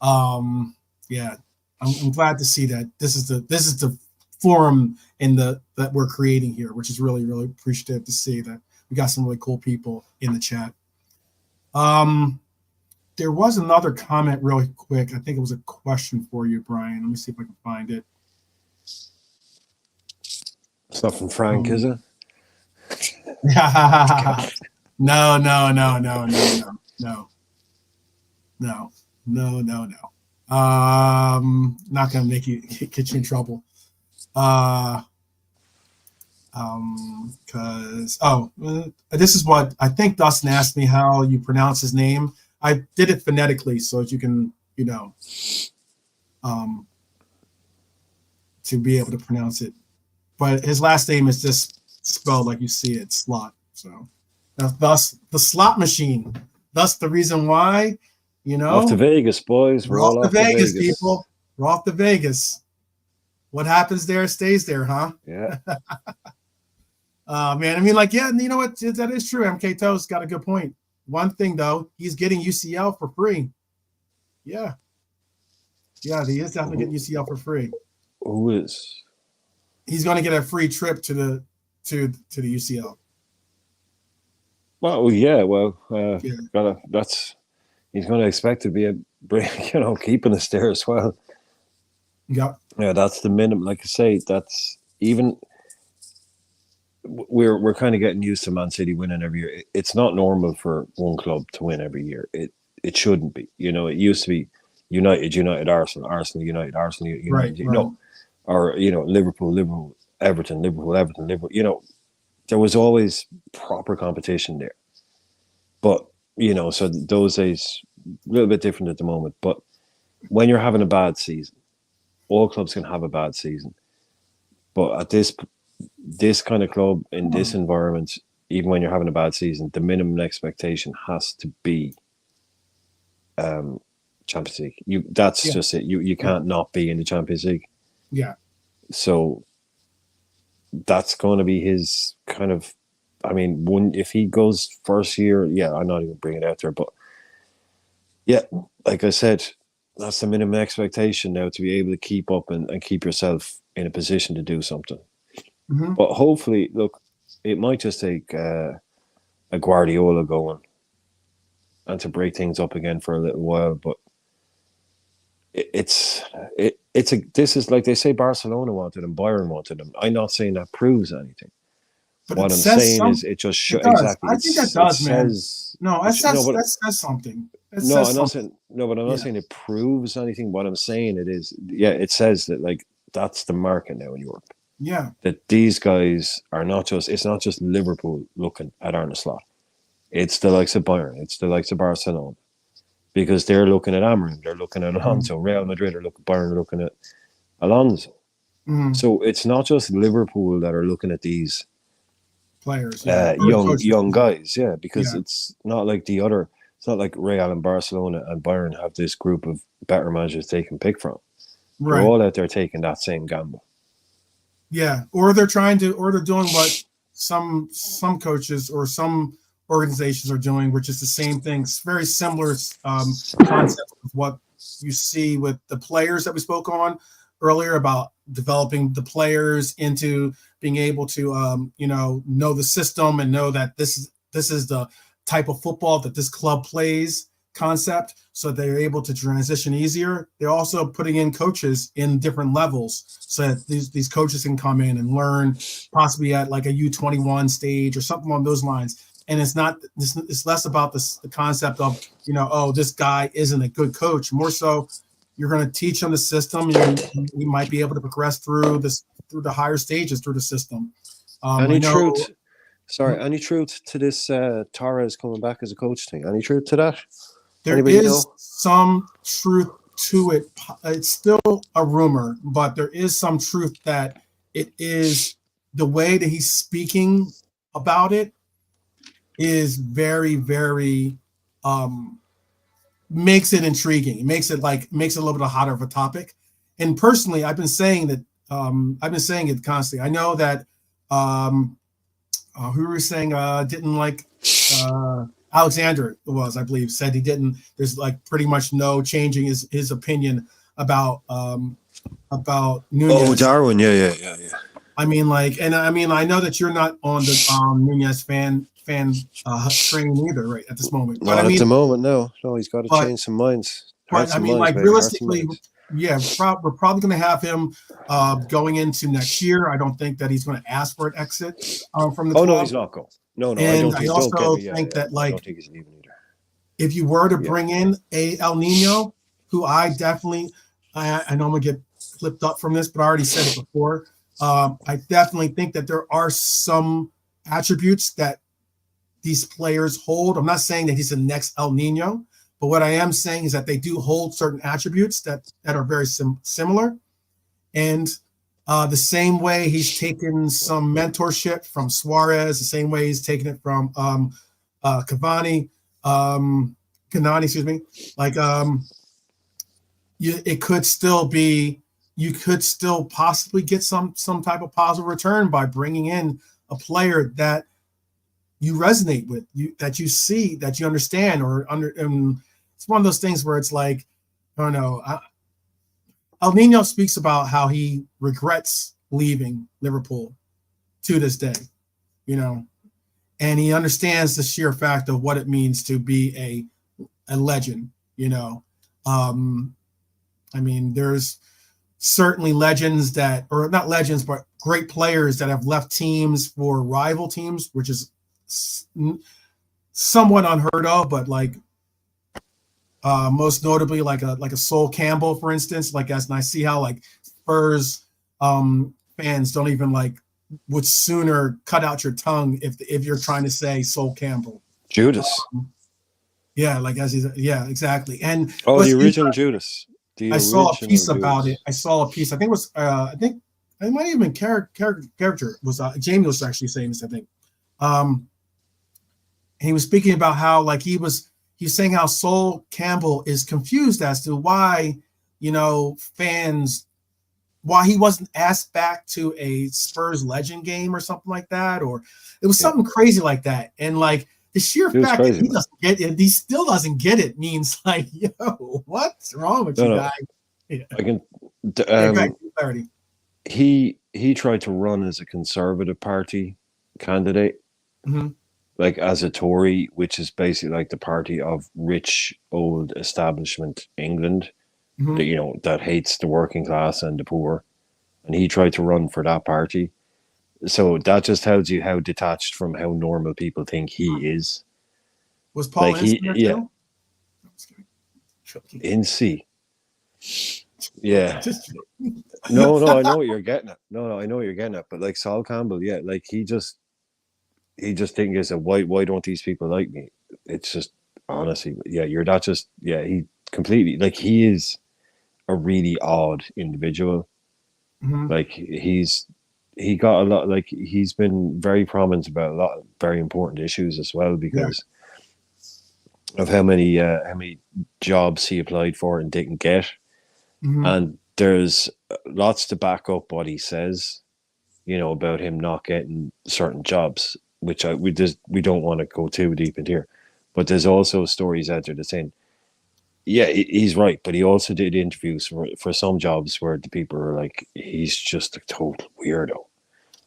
Yeah, I'm glad to see that this is the forum that we're creating here, which is really, really appreciative to see that we got some really cool people in the chat. There was another comment really quick. I think it was a question for you, Brian. Let me see if I can find it. It's not from Frank, is it? No. Not gonna make you get you in trouble. Because this is what I think Dustin asked me, how you pronounce his name. I did it phonetically so that you can, to be able to pronounce it. But his last name is just spelled like you see it, Slot. So thus the slot machine. Thus the reason why, Off to Vegas, boys. We're off to Vegas, people. We're off to Vegas. What happens there stays there, huh? Yeah. Man, I mean, like, yeah, you know what? That is true. MK Toe's got a good point. One thing, though, he's getting UCL for free. Yeah. Yeah, he is definitely getting UCL for free. Who is? He's going to get a free trip to the UCL. Well, yeah. Well, he's going to expect to be keeping us there as well. Yeah. Yeah, that's the minimum. Like I say, that's even. We're kind of getting used to Man City winning every year. It's not normal for one club to win every year. It shouldn't be. It used to be United, Arsenal, United, Arsenal, United. Right. Or Liverpool, Everton, Liverpool. There was always proper competition there. But so those days a little bit different at the moment. But when you're having a bad season, all clubs can have a bad season. But at this kind of club in this environment, even when you're having a bad season, the minimum expectation has to be Champions League. That's just it. You can't not be in the Champions League. Yeah. So that's going to be his kind of. I mean, if he goes first year, I'm not even bringing it out there, but yeah, like I said, that's the minimum expectation now, to be able to keep up and keep yourself in a position to do something. Mm-hmm. But hopefully, look, it might just take a Guardiola going and to break things up again for a little while. But this is like they say Barcelona wanted him, Bayern wanted him. I'm not saying that proves anything. But what I'm saying is it just shows exactly. I think that does, man. That says something. I'm not saying it proves anything. What I'm saying it says that, like, that's the market now in Europe. Yeah. That these guys are it's not just Liverpool looking at Arne Slot. It's the likes of Bayern. It's the likes of Barcelona. Because they're looking at Amorim. They're looking at Alonso. Real Madrid are looking at Bayern, are looking at Alonso. Mm-hmm. So it's not just Liverpool that are looking at these players, young guys, because it's not like the other It's not like Real and Barcelona and Bayern have this group of better managers they can pick from. They're Right. all out there taking that same gamble. Yeah. Or they're doing what some coaches or some organizations are doing, which is the same thing. It's very similar concept of what you see with the players that we spoke on earlier about developing the players into being able to know the system and know that this is the type of football that this club plays concept, so they're able to transition easier. They're also putting in coaches in different levels so that these coaches can come in and learn possibly at like a U21 stage or something along those lines. And it's less about the concept of, oh, this guy isn't a good coach. More so, you're going to teach them the system. You might be able to progress through the higher stages through the system. Any truth? Sorry, any truth to this Torres coming back as a coach thing? Any truth to that? There Anybody is know? some truth to it. It's still a rumor, but there is some truth that it is the way that he's speaking about it is very, very makes it intriguing. It makes it a little bit hotter of a topic. And personally, I've been saying that I've been saying it constantly. I know that who was saying didn't like Alexander I believe, said he didn't. There's like pretty much no changing his opinion about Nunez. Oh, Darwin, yeah. I mean, I know that you're not on the Nunez fan train either, right, at this moment. Not at the moment, no. He's got to change some minds. But I mean, like realistically, yeah, we're probably going to have him going into next year. I don't think that he's going to ask for an exit from the club. No, he's not going. No, and I also think that I don't think he's leaving either. If you were to bring in a El Nino, who I definitely, I know I'm gonna get flipped up from this, but I already said it before. I definitely think that there are some attributes that these players hold. I'm not saying that he's the next El Nino, but what I am saying is that they do hold certain attributes that are very similar. And the same way he's taken some mentorship from Suarez, the same way he's taken it from Kanani, excuse me. Like it could still be, you could still possibly get some type of positive return by bringing in a player that you resonate with, that you see, that you understand, and it's one of those things where it's like, I don't know. El Nino speaks about how he regrets leaving Liverpool to this day, and he understands the sheer fact of what it means to be a legend, I mean, there's certainly legends or not legends, but great players that have left teams for rival teams, which is somewhat unheard of, but like most notably like a Sol Campbell, for instance, and I see how like Spurs fans don't even would sooner cut out your tongue if you're trying to say Sol Campbell. Judas. Exactly. And the original Judas. I saw a piece about it. I saw a piece. I think it was I think it might have been character was Jamie was actually saying this, I think. And he was speaking about how he's saying how Sol Campbell is confused as to why, fans, why he wasn't asked back to a Spurs legend game or something like that, or it was something crazy like that. And the sheer fact that he doesn't get it, he still doesn't get it, means yo, what's wrong with you guys? Yeah. I can. Clarity. He tried to run as a Conservative Party candidate. Mm-hmm. As a Tory, which is basically the party of rich, old establishment England, mm-hmm. that hates the working class and the poor. And he tried to run for that party. So that just tells you how detached from how normal people think he is. Was Paul Ince in C. Yeah. No, I know what you're getting at. No, I know what you're getting at. But Sol Campbell, he just thinking is that why don't these people like me? It's just honestly, you're not just he completely he is a really odd individual. Mm-hmm. He got a lot he's been very prominent about a lot of very important issues as well, because of how many jobs he applied for and didn't get, and there's lots to back up what he says, about him not getting certain jobs, which we don't want to go too deep into here, but there's also stories out there that saying, yeah, he's right, but he also did interviews for some jobs where the people are like, he's just a total weirdo.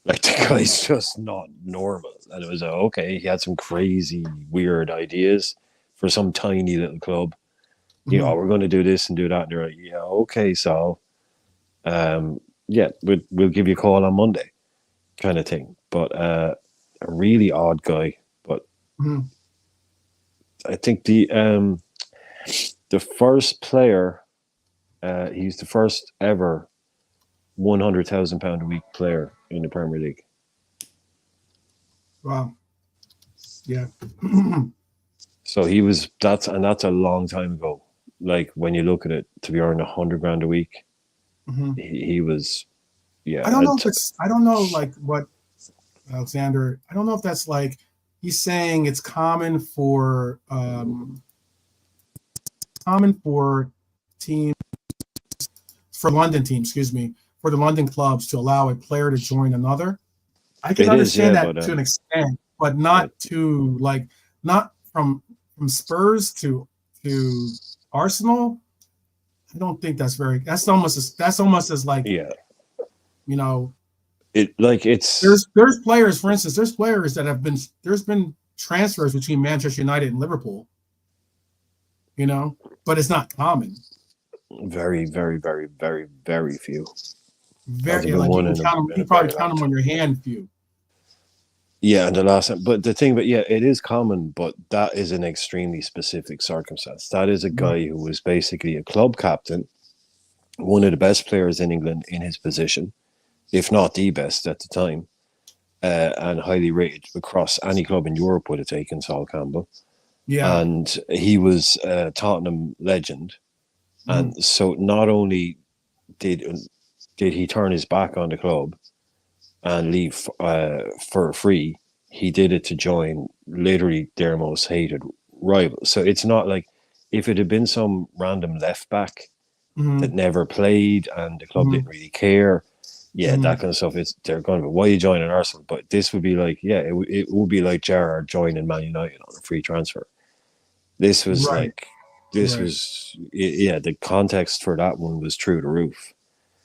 Like, the guy's just not normal. And it was like, okay, he had some crazy, weird ideas for some tiny little club. We're going to do this and do that. And they're like, yeah, okay, so, yeah, we'll give you a call on Monday, kind of thing. But a really odd guy. But I think the first player, he's the first ever £100,000 a week player in the Premier League. Wow. Yeah. So that's a long time ago. Like, when you look at it, to be earning £100,000 a week, he was, yeah. I don't know I don't know, like, what Alexander, I don't know if that's like, he's saying it's common for teams, for London teams, excuse me, for the London clubs to allow a player to join another. I can understand that to an extent, but not to, like, not from Spurs to Arsenal. I don't think that's that's almost as like, there's players, for instance, there's players that there's been transfers between Manchester United and Liverpool, but it's not common. Very, very, very, very, very few. Very, like, you probably count them on your hand, few. Yeah, and the last time, but the thing, it is common, but that is an extremely specific circumstance. That is a guy who was basically a club captain, one of the best players in England in his position, if not the best at the time, and highly rated across any club in Europe would have taken Sol Campbell. Yeah. And he was a Tottenham legend. And so not only did he turn his back on the club and leave for free, he did it to join literally their most hated rival. So it's not like, if it had been some random left back that never played and the club didn't really care, that kind of stuff, they're going to be, why are you joining Arsenal? But this would be like, it would be like Gerrard joining Man United on a free transfer. This was was, the context for that one was through the roof.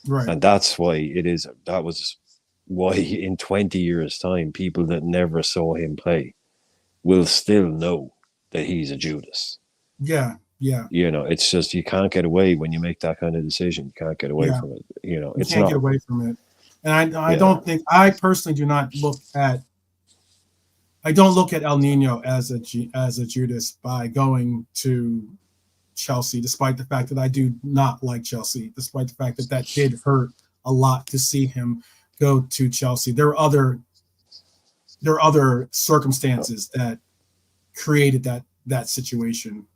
Right. And that's why that was why in 20 years' time, people that never saw him play will still know that he's a Judas. Yeah. Yeah. It's just, you can't get away when you make that kind of decision. You can't get away from it. You can't get away from it. And I don't think, I personally do not look at, El Nino as a Judas by going to Chelsea, despite the fact that I do not like Chelsea, despite the fact that did hurt a lot to see him go to Chelsea. There are other circumstances that created that situation.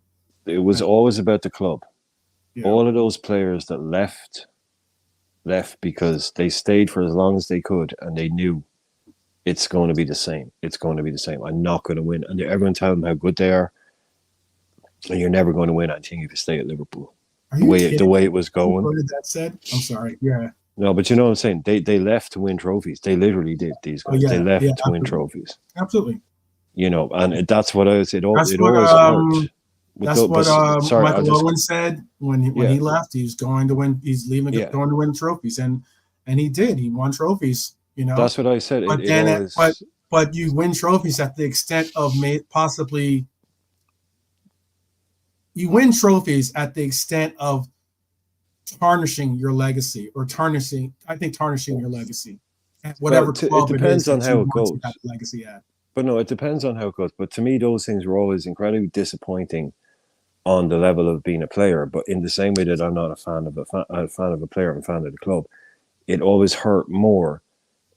It was always about the club. Yeah. All of those players that left because they stayed for as long as they could, and they knew it's going to be the same. It's going to be the same. I'm not going to win. And everyone tells them how good they are. And you're never going to win anything if you stay at Liverpool. The way it was going. What did that said? I'm sorry. Yeah. No, but you know what I'm saying? They left to win trophies. They literally did, these guys. They left to win trophies. Absolutely. And that's what I said. Always hurt. That's what Michael Owen said when he left. He's going to win. He's leaving, going to win trophies, and he did. He won trophies. That's what I said. But you win trophies at the extent of possibly. You win trophies at the extent of tarnishing your legacy, or tarnishing your legacy. Whatever club it depends on how it goes. Legacy at. But no, it depends on how it goes. But to me, those things were always incredibly disappointing on the level of being a player. But in the same way that I'm not a fan of a player, I'm a fan of the club. It always hurt more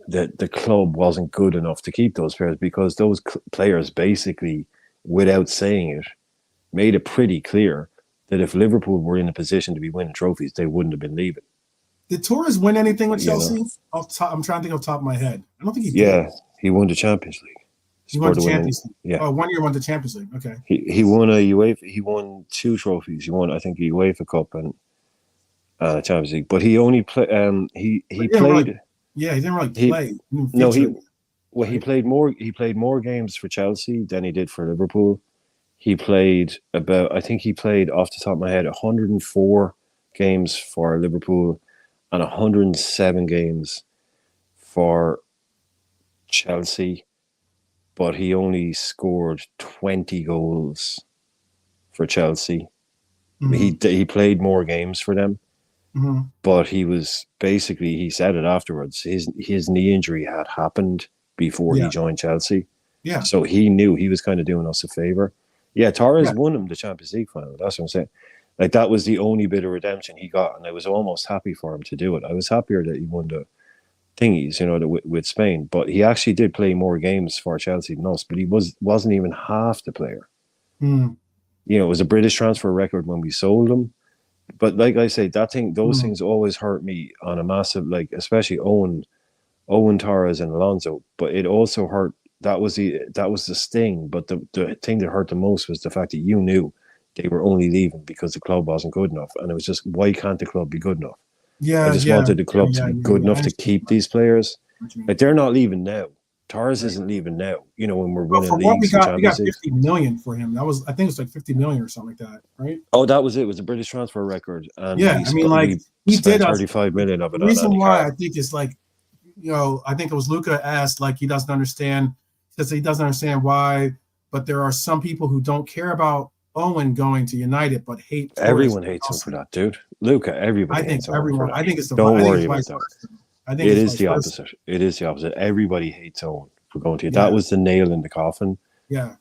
that the club wasn't good enough to keep those players, because those players basically, without saying it, made it pretty clear that if Liverpool were in a position to be winning trophies, they wouldn't have been leaving. Did Torres win anything with Chelsea? I'm trying to think off the top of my head. I don't think he did. Yeah, he won the Champions League. He won the Scored a winning. Champions League. Yeah. Oh, 1 year won the Champions League. Okay. He won a UEFA. He won 2 trophies. He won, I think, a UEFA Cup and Champions League. But he only played. He played. He didn't really He play. no he well he played more. He played more games for Chelsea than he did for Liverpool. He played about. I think he played off the top of my head 104 games for Liverpool and 107 games for Chelsea. But he only scored 20 goals for Chelsea. Mm-hmm. He played more games for them, mm-hmm. but he said it afterwards. His knee injury had happened before he joined Chelsea. Yeah. So he knew he was kind of doing us a favor. Yeah, Torres won him the Champions League final. That's what I'm saying. Like, that was the only bit of redemption he got, and I was almost happy for him to do it. I was happier that he won the thingies, with Spain, but he actually did play more games for Chelsea than us, but he wasn't even half the player. It was a British transfer record when we sold him, but like I say, those things always hurt me on a massive, like, especially Owen Torres and Alonso, but it also hurt. That was the sting, but the thing that hurt the most was the fact that you knew they were only leaving because the club wasn't good enough, and it was just, why can't the club be good enough? I just wanted the club to be good enough to keep these players. Like, they're not leaving now. Torres isn't leaving now. When we're winning leagues. We got 50 million for him. That was, I think it was like 50 million or something like that, right? Oh, that was it. It was a British transfer record. And he did 35 million of it. The reason why I think is, like, I think it was Luca asked, like, he doesn't understand why, but there are some people who don't care about Owen going to United, but hate. Everyone hates him for that, dude. Luca, everybody hates him. I think it's the. Don't worry about that. I think it is the opposite. It is the opposite. Everybody hates Owen for going to. That was the nail in the coffin. Yeah.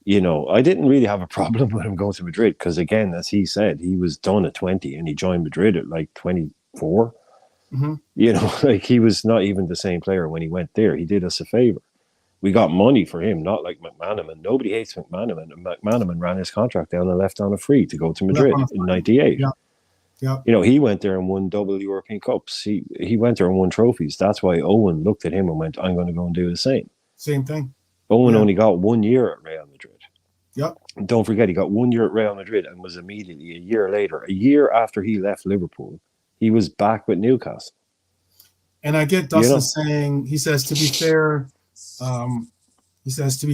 I didn't really have a problem with him going to Madrid because, again, as he said, he was done at 20 and he joined Madrid at like 24. Mm-hmm. Like, he was not even the same player when he went there. He did us a favor. We got money for him, not like McManaman. Nobody hates McManaman. And McManaman ran his contract down and left on a free to go to Madrid in 98. Yeah. He went there and won double European Cups. He went there and won trophies. That's why Owen looked at him and went, I'm going to go and do the same. Same thing. Owen only got 1 year at Real Madrid. Yep. And don't forget, he got 1 year at Real Madrid and was immediately, a year after he left Liverpool, he was back with Newcastle. And I get Dustin saying, he says, to be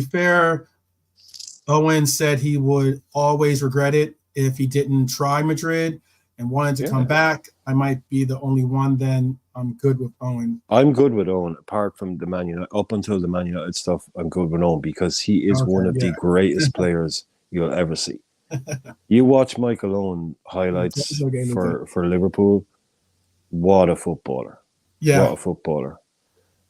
fair, Owen said he would always regret it if he didn't try Madrid and wanted to come back. I might be the only one then. I'm good with Owen. I'm good with Owen, apart from the Man United. Up until the Man United stuff, I'm good with Owen because he is one of the greatest players you'll ever see. You watch Michael Owen highlights for Liverpool. What a footballer. Yeah. What a footballer.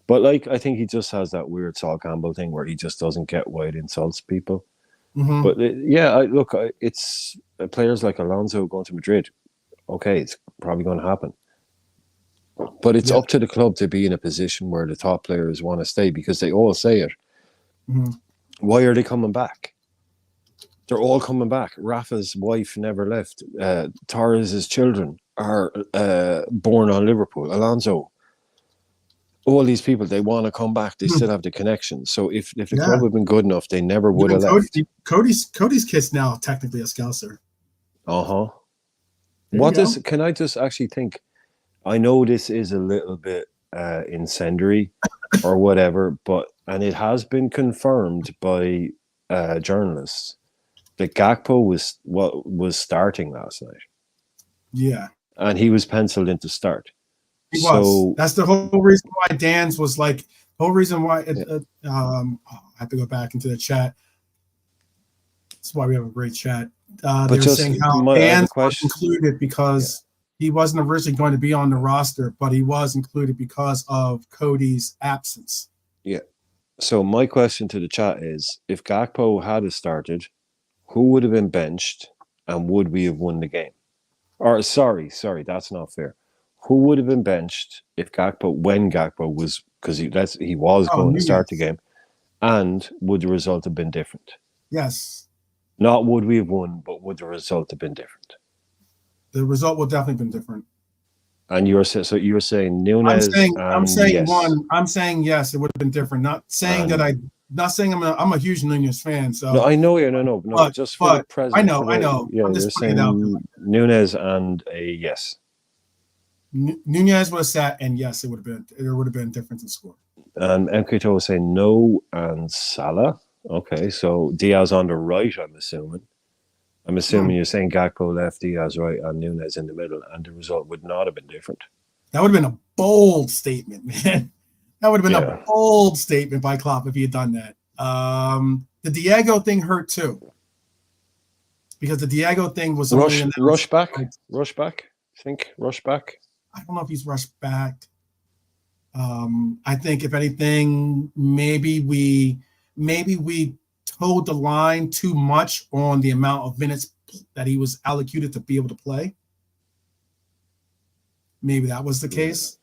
But, like, I think he just has that weird Sol Campbell thing where he just doesn't get why it insults people. Mm-hmm. But, it's players like Alonso going to Madrid. Okay, it's probably going to happen. But it's up to the club to be in a position where the top players want to stay because they all say it. Mm-hmm. Why are they coming back? They're all coming back. Rafa's wife never left. Torres' children are born on Liverpool. Alonso. All these people, they want to come back. They still have the connection. So if the club had been good enough, they never would have left. Cody's kid's now technically a Scouser. Uh-huh. Can I just actually think, I know this is a little bit incendiary or whatever, and it has been confirmed by journalists that Gakpo was starting last night. Yeah. And he was penciled in to start. He was. That's the whole reason why Dan's was like, the whole reason why I have to go back into the chat. That's why we have a great chat. They were saying how Dan's was included because he wasn't originally going to be on the roster, but he was included because of Cody's absence. Yeah. So my question to the chat is, if Gakpo had started, who would have been benched and would we have won the game? Or sorry, that's not fair. Who would have been benched when Gakpo was, because he was going to start the game, and would the result have been different? Yes. Not would we have won, but would the result have been different? The result would definitely have been different. And you're saying Nunes. I'm saying yes, it would have been different. Not saying that I not saying I'm a huge Nunez fan. So No, I know you're no. Just for the but present. I know. Yeah, I'm you're just putting it out there. saying Nunez and a yes. Nunez would have sat, and yes, there would have been a difference in score. And MKTO was saying no and Salah. Okay, so Diaz on the right, I'm assuming. You're saying Gakpo left, Diaz right, and Nunez in the middle, and the result would not have been different. That would have been a bold statement, man. That would have been a bold statement by Klopp if he had done that. The Diego thing hurt too, because the Diego thing was rush back. I think rush back. I don't know if he's rushed back. I think if anything, maybe we towed the line too much on the amount of minutes that he was allocated to be able to play. Maybe that was the case.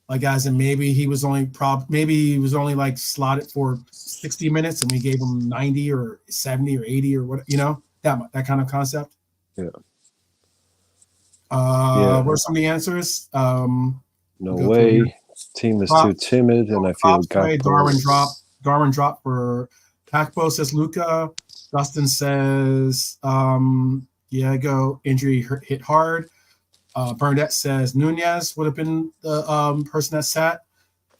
Like, as in maybe he was only like slotted for 60 minutes and we gave him 90 or 70 or 80 or what, that kind of concept. Yeah. What are some of the answers? No way. Team is too timid, and I feel Darwin dropped for Kakpo, says Luca. Dustin says Diego injury hit hard. Bernadette says Nunez would have been the person that sat.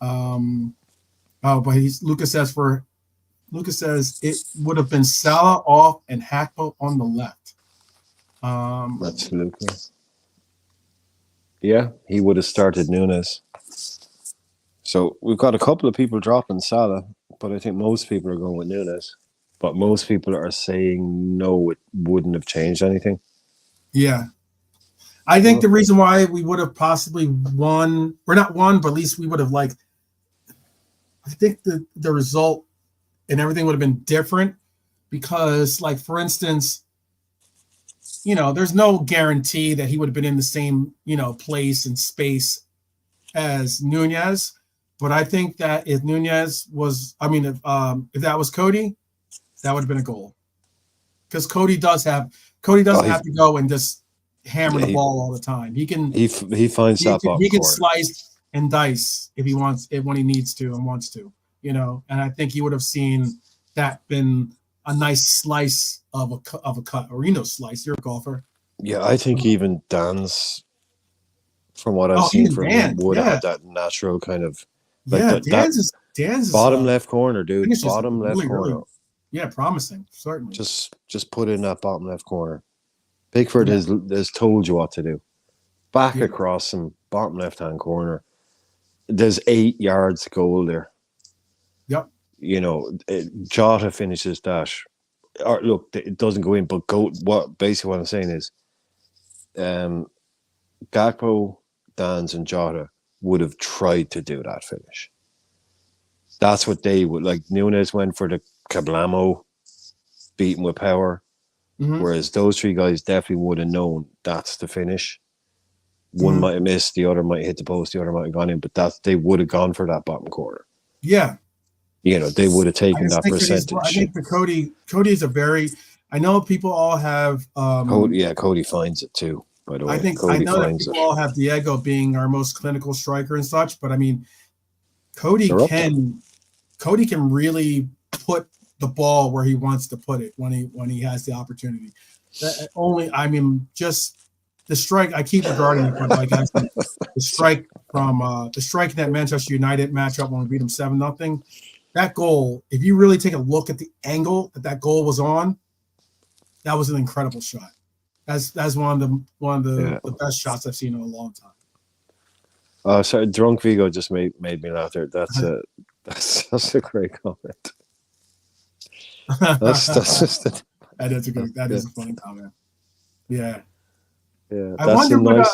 But Luca says it would have been Salah off and Hakpo on the left. That's Luca. Yeah, he would have started Nunez. So we've got a couple of people dropping Salah, but I think most people are going with Nunez. But most people are saying no, it wouldn't have changed anything. Yeah. I think the reason why we would have possibly won, or not won, but at least we would have I think the result and everything would have been different because, like, for instance, there's no guarantee that he would have been in the same, place and space as Nunez. But I think that if Nunez was, if that was Cody, that would have been a goal. Because Cody doesn't have to go and just hammer the ball all the time. He finds that ball. He can slice and dice if he wants it when he needs to and wants to, And I think you would have seen that been a nice slice of a cut, or slice. You're a golfer. Yeah, I think even Dan's, from what I've seen from him, would have had that natural kind of Dan's is bottom left corner, dude. Bottom left corner. Really, promising, certainly. Just put in that bottom left corner. Pickford has told you what to do. Back across some bottom left-hand corner. There's 8 yards goal there. Yep. Jota finishes that. Or look, it doesn't go in, but basically what I'm saying is, Gakpo, Dans, and Jota would have tried to do that finish. That's what they would like. Nunez went for the Kablamo, beaten with power. Mm-hmm. Whereas those three guys definitely would have known that's the finish. One might have missed, the other might hit the post, the other might have gone in, but they would have gone for that bottom corner. Yeah. They would have taken that percentage. I think for Cody is a very, I know people all have. Cody finds it too, by the way. I know that people all have Diego being our most clinical striker and such, but Cody can really put the ball where he wants to put it when he has the opportunity. Just the strike. I keep regarding it, but the strike from the strike in that Manchester United matchup when we beat them 7-0. That goal, if you really take a look at the angle that goal was on, that was an incredible shot. That's one of the best shots I've seen in a long time. Sorry, Drunk Vigo just made me laugh there. That's a great comment. That's just that is a funny comment. Yeah. Yeah. I wonder what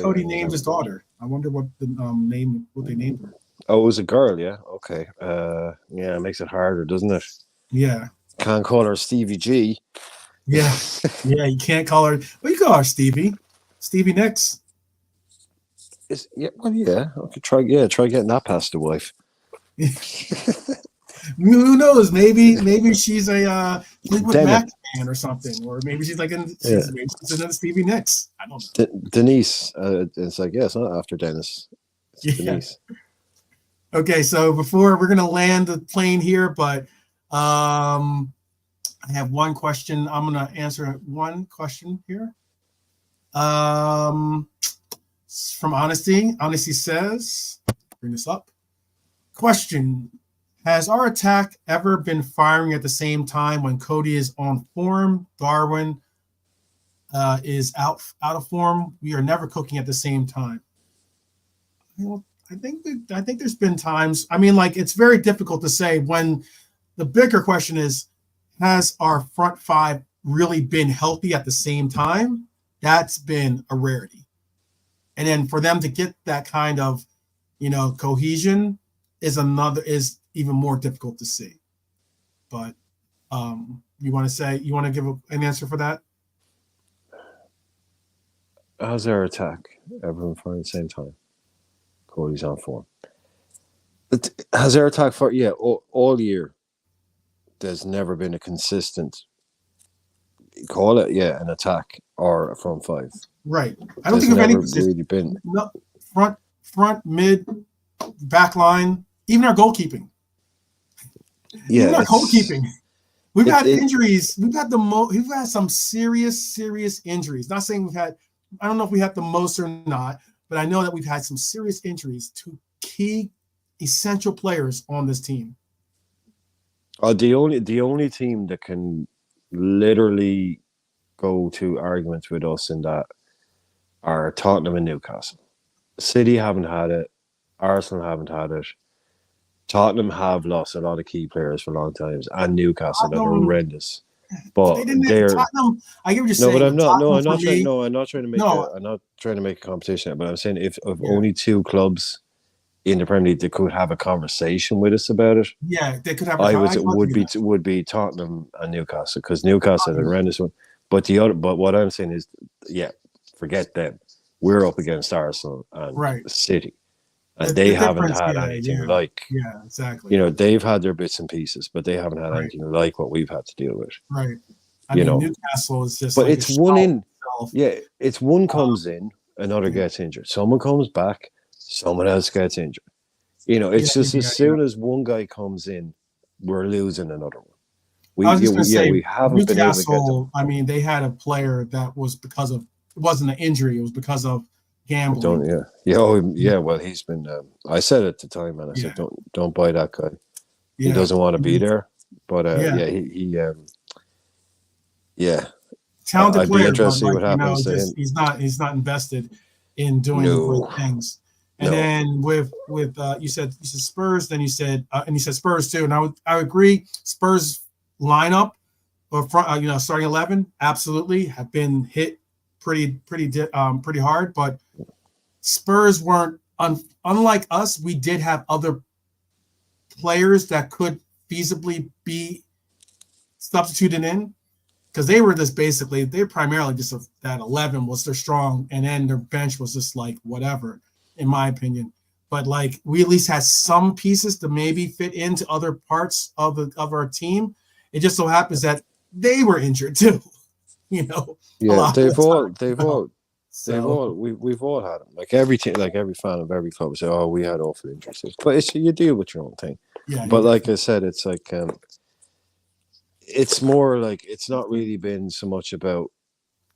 Cody named his daughter. I wonder what they named her. Oh, it was a girl, yeah. Okay. It makes it harder, doesn't it? Yeah. Can't call her Stevie G. Yeah. Yeah, you can't call her. Well, you call her Stevie. Stevie Nicks. I could try getting that past the wife. Who knows? Maybe she's a Fleetwood Mac fan or something, or maybe she's she's another Stevie Nicks. I don't know. Denise. It's like, it's not after Dennis. It's Denise. Okay, so before we're gonna land the plane here, but I have one question. I'm gonna answer one question here. Um, from Honesty. Honesty says, bring this up. Question: has our attack ever been firing at the same time when Cody is on form? Darwin is out of form. We are never cooking at the same time. I think there's been times. I mean, like, it's very difficult to say when the bigger question is, has our front five really been healthy at the same time? That's been a rarity. And then for them to get that kind of, cohesion is even more difficult to see. But you want to give an answer for that? How's our attack? Everyone firing at the same time. Cody's on form. Has our attack for all year? There's never been a consistent call it an attack or a front five. Right. I don't think of any really been front, mid, back line, even our goalkeeping. Yeah, even our goalkeeping. We've had injuries. We've had we've had some serious injuries. Not saying I don't know if we had the most or not, but I know that we've had some serious injuries to key essential players on this team. The only team that can literally go to arguments with us in that are Tottenham and Newcastle. City haven't had it. Arsenal haven't had it. Tottenham have lost a lot of key players for long times, and Newcastle that are horrendous. But they're Tottenham. I get what you're saying. But I'm not. No, I'm not trying. Me, I'm not trying to make. I'm not trying to make a competition. But I'm saying if only two clubs in the Premier League that could have a conversation with us about it. Yeah, they could have. Would be Tottenham and Newcastle, because Newcastle is a horrendous one. But what I'm saying is, forget them. We're up against Arsenal and City. And they haven't had anything like. Yeah, exactly. They've had their bits and pieces, but they haven't had anything like what we've had to deal with. Right. I mean, Newcastle is just. But it's one in. Yeah, it's one comes in, another gets injured. Someone comes back, someone else gets injured. It's just as soon as one guy comes in, we're losing another one. We haven't Newcastle, been able to get them. I mean, they had a player that was because of, it wasn't an injury, it was because of gambling. Well, he's been. I said at the time, and I said, don't buy that guy. He doesn't want to be there. But talented I'd player. be interested to see what happens to him. He's not invested in doing good things. And then with you said Spurs, then you said Spurs too, and I would agree. Spurs lineup or front, starting 11, absolutely have been hit pretty hard, but Spurs weren't unlike us. We did have other players that could feasibly be substituted in, because they were just they're primarily just that 11 was their strong, and then their bench was just like whatever, in my opinion. But like, we at least had some pieces to maybe fit into other parts of our team. It just so happens that they were injured too. We've all had them. Like every team, like every fan of every club say, "Oh, we had awful injuries." But you deal with your own thing. Yeah. But like I said, it's like it's more like it's not really been so much about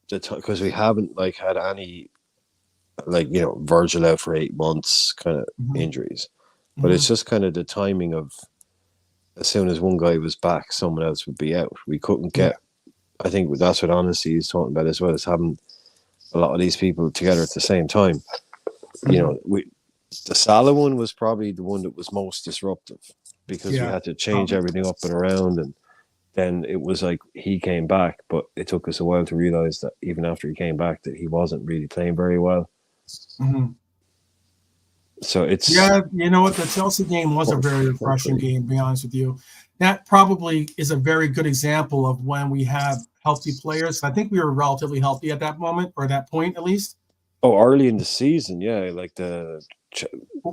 the because we haven't had any Virgil out for 8 months kind of injuries, but it's just kind of the timing of as soon as one guy was back, someone else would be out. We couldn't get. I think that's what Honesty is talking about as well, is having a lot of these people together at the same time. The Salah one was probably the one that was most disruptive, because we had to change everything up and around, and then it was like he came back, but it took us a while to realize that even after he came back that he wasn't really playing very well. Mm-hmm. So it's you know what, the Chelsea game was a very refreshing game, to be honest with you. That probably is a very good example of when we have healthy players. I think we were relatively healthy at that moment, or that point at least. Early in the season,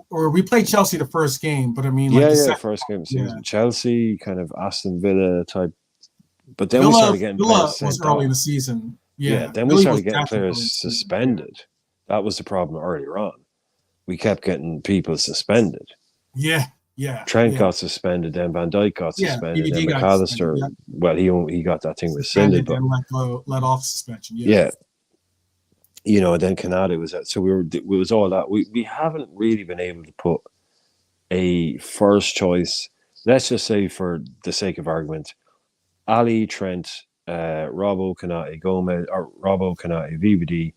or we played Chelsea the first game, but I mean, first game of the season. Chelsea, kind of Aston Villa type, but then we started getting players was early in the season. Then we started getting players suspended. That was the problem earlier on. We kept getting people suspended. Yeah, yeah, Trent yeah, got suspended, then Van Dijk got yeah. suspended, then BBD got suspended. McAllister. Yeah, Well, he got that thing rescinded, suspended but and let off suspension. Yeah, yeah, then Canada was out. So it was all that. We haven't really been able to put a first choice. Let's just say, for the sake of argument, Ali, Trent, Robbo, Kanate, Gomez, or Robbo, Kanate, VVD,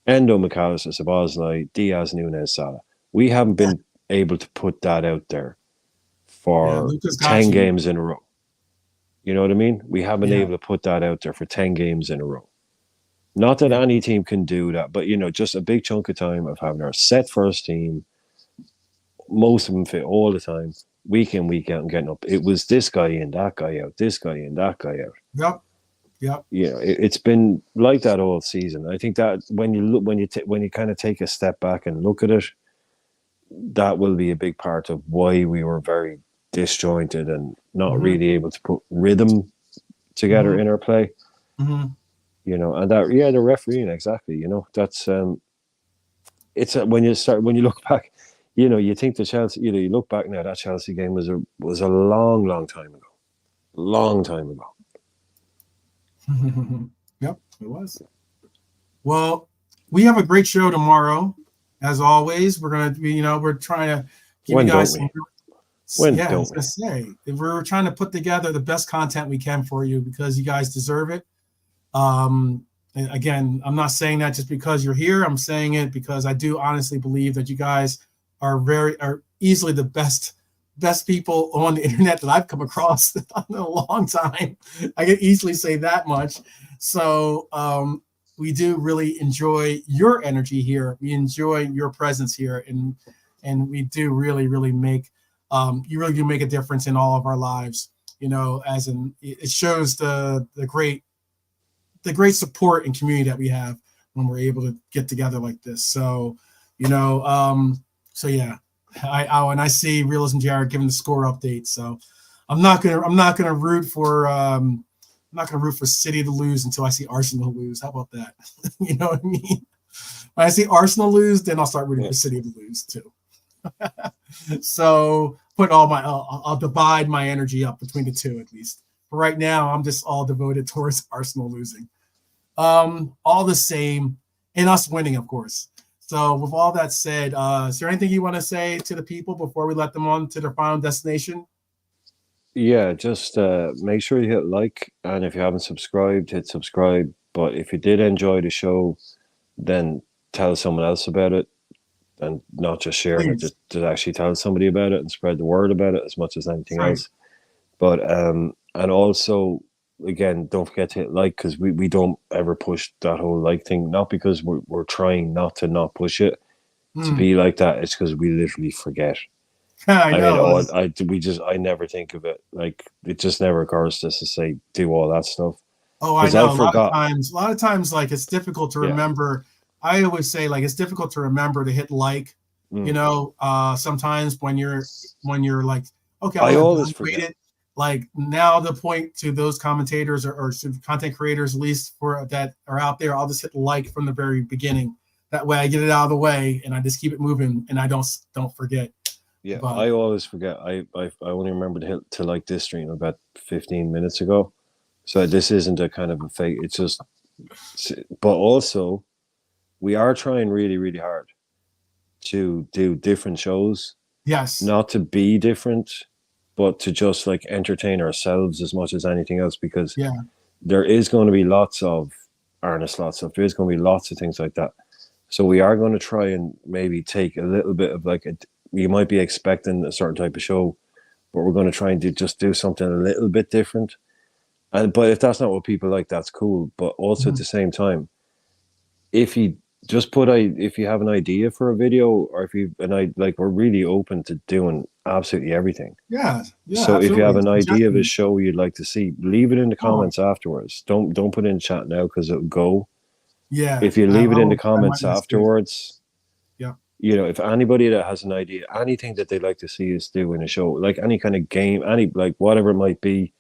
Endo, McAllister, Sabazlai, Diaz, Nunes, Salah. We haven't yeah, been able to put that out there yeah. for Lucas got 10 you. games in a row. You know what I mean? We haven't been Yeah, able to put that out there for 10 games in a row. Not that yeah, any team can do that, but just a big chunk of time of having our set first team, most of them fit all the time, week in, week out, and getting up. It was this guy in, that guy out, this guy in, that guy out. yep, yep. It's been like that all season. I think that when you look, when you kind of take a step back and look at it, that will be a big part of why we were very disjointed and not Mm-hmm, really able to put rhythm together mm-hmm, in our play. mm-hmm. And that, the refereeing, exactly. That's it's when you look back, you think the Chelsea, you look back now, that Chelsea game was a long, long time ago, long time ago. Yep, it was. Well, we have a great show tomorrow. As always, we're gonna be, we're trying to give you When don't guys some. we? When Yeah, I don't was we? gonna say we're trying to put together the best content we can for you because you guys deserve it. And again, I'm not saying that just because you're here. I'm saying it because I do honestly believe that you guys are easily the best people on the internet that I've come across in a long time. I can easily say that much. So we do really enjoy your energy here. We enjoy your presence here, and we do really make you really do make a difference in all of our lives. As in it shows the great support and community that we have when we're able to get together like this. So, so yeah, and I see Realism Jared giving the score update. So I'm not gonna root for City to lose until I see Arsenal lose. How about that? You know what I mean? When I see Arsenal lose, then I'll start rooting for City to lose too. So I'll divide my energy up between the two at least. But right now, I'm just all devoted towards Arsenal losing. All the same, and us winning, of course. So, with all that said, is there anything you want to say to the people before we let them on to their final destination? Yeah, just make sure you hit like, and if you haven't subscribed, hit subscribe. But if you did enjoy the show, then tell someone else about it, and not just sharing it. Please. Just actually tell somebody about it and spread the word about it as much as anything Right. else. But and also, again, don't forget to hit like, because we don't ever push that whole like thing. Not because we're trying not push it to be like that. It's because we literally forget. I I mean, know. I never think of it. Like, it just never occurs to us to say do all that stuff, Oh, I because know. I A lot of forgot. times, like it's difficult to Yeah. remember. I always say like it's difficult to remember to hit like. Mm. Sometimes when you're like, okay, I I'll always evaluate forget. it. Like now, the point to those commentators or content creators, at least for that are out there, I'll just hit like from the very beginning. That way, I get it out of the way and I just keep it moving, and I don't forget. Yeah, But I always forget. I only remember to hit to like this stream about 15 minutes ago. So this isn't a kind of a fake. It's just, but also we are trying really, really hard to do different shows, yes, not to be different, but to just like entertain ourselves as much as anything else, because yeah, there is going to be lots of Arne Slot stuff. There's going to be lots of things like that. So we are going to try and maybe take a little bit of like you might be expecting a certain type of show, but we're going to try and do something a little bit different. But if that's not what people like, that's cool. But also at mhm. the same time, if you if you have an idea for a video, or if you and I like, we're really open to doing absolutely everything. Yeah, yeah, So if you have absolutely. an idea of a Suggestions. show you'd like to see, leave it in the Oh, comments afterwards. Don't put it in chat now, because it'll go. yeah. If you I, leave I it in the will try my comments best to. afterwards, Yeah. if anybody that has an idea, anything that they'd like to see us do in a show, like any kind of game, any like whatever it might be,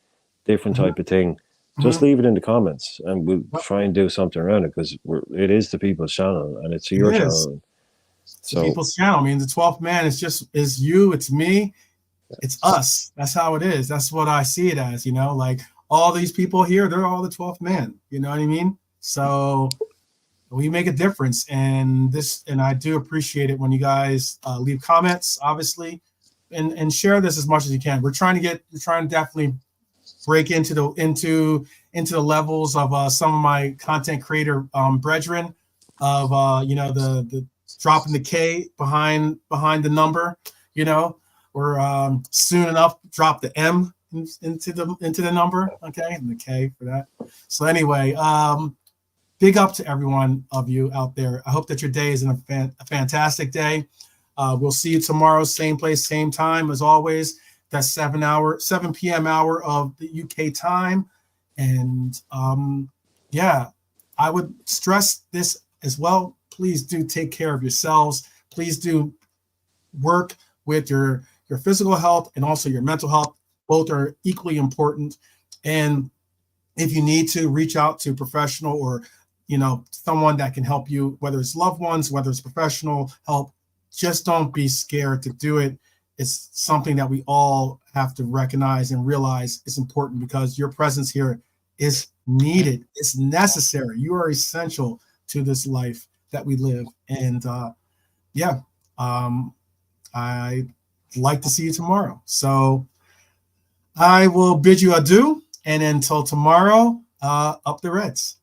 different Mm-hmm, type of thing, just mm-hmm. leave it in the comments, and we'll Yep, try and do something around it, because it is the people's channel and it's it your is. channel. It's the people's channel. I mean, the 12th man is you, it's me, it's us. That's how it is. That's what I see it as, you know, like all these people here, they're all the 12th man. You know what I mean? So we make a difference, and I do appreciate it when you guys leave comments, obviously, and share this as much as you can. We're trying to definitely break into the levels of some of my content creator brethren of you know, the dropping the K behind the number, you know, or soon enough drop the M into the number, okay, and the K for that. So anyway, big up to everyone of you out there. I hope that your day is a fantastic day. We'll see you tomorrow, same place, same time as always. That's 7 p.m. hour of the UK time. And yeah, I would stress this as well. Please do take care of yourselves. Please do work with your physical health and also your mental health. Both are equally important. And if you need to, reach out to a professional or, you know, someone that can help you, whether it's loved ones, whether it's professional help. Just don't be scared to do it. It's something that we all have to recognize and realize is important, because your presence here is needed. It's necessary. You are essential to this life that we live. And yeah, I'd like to see you tomorrow. So I will bid you adieu. And until tomorrow, up the Reds.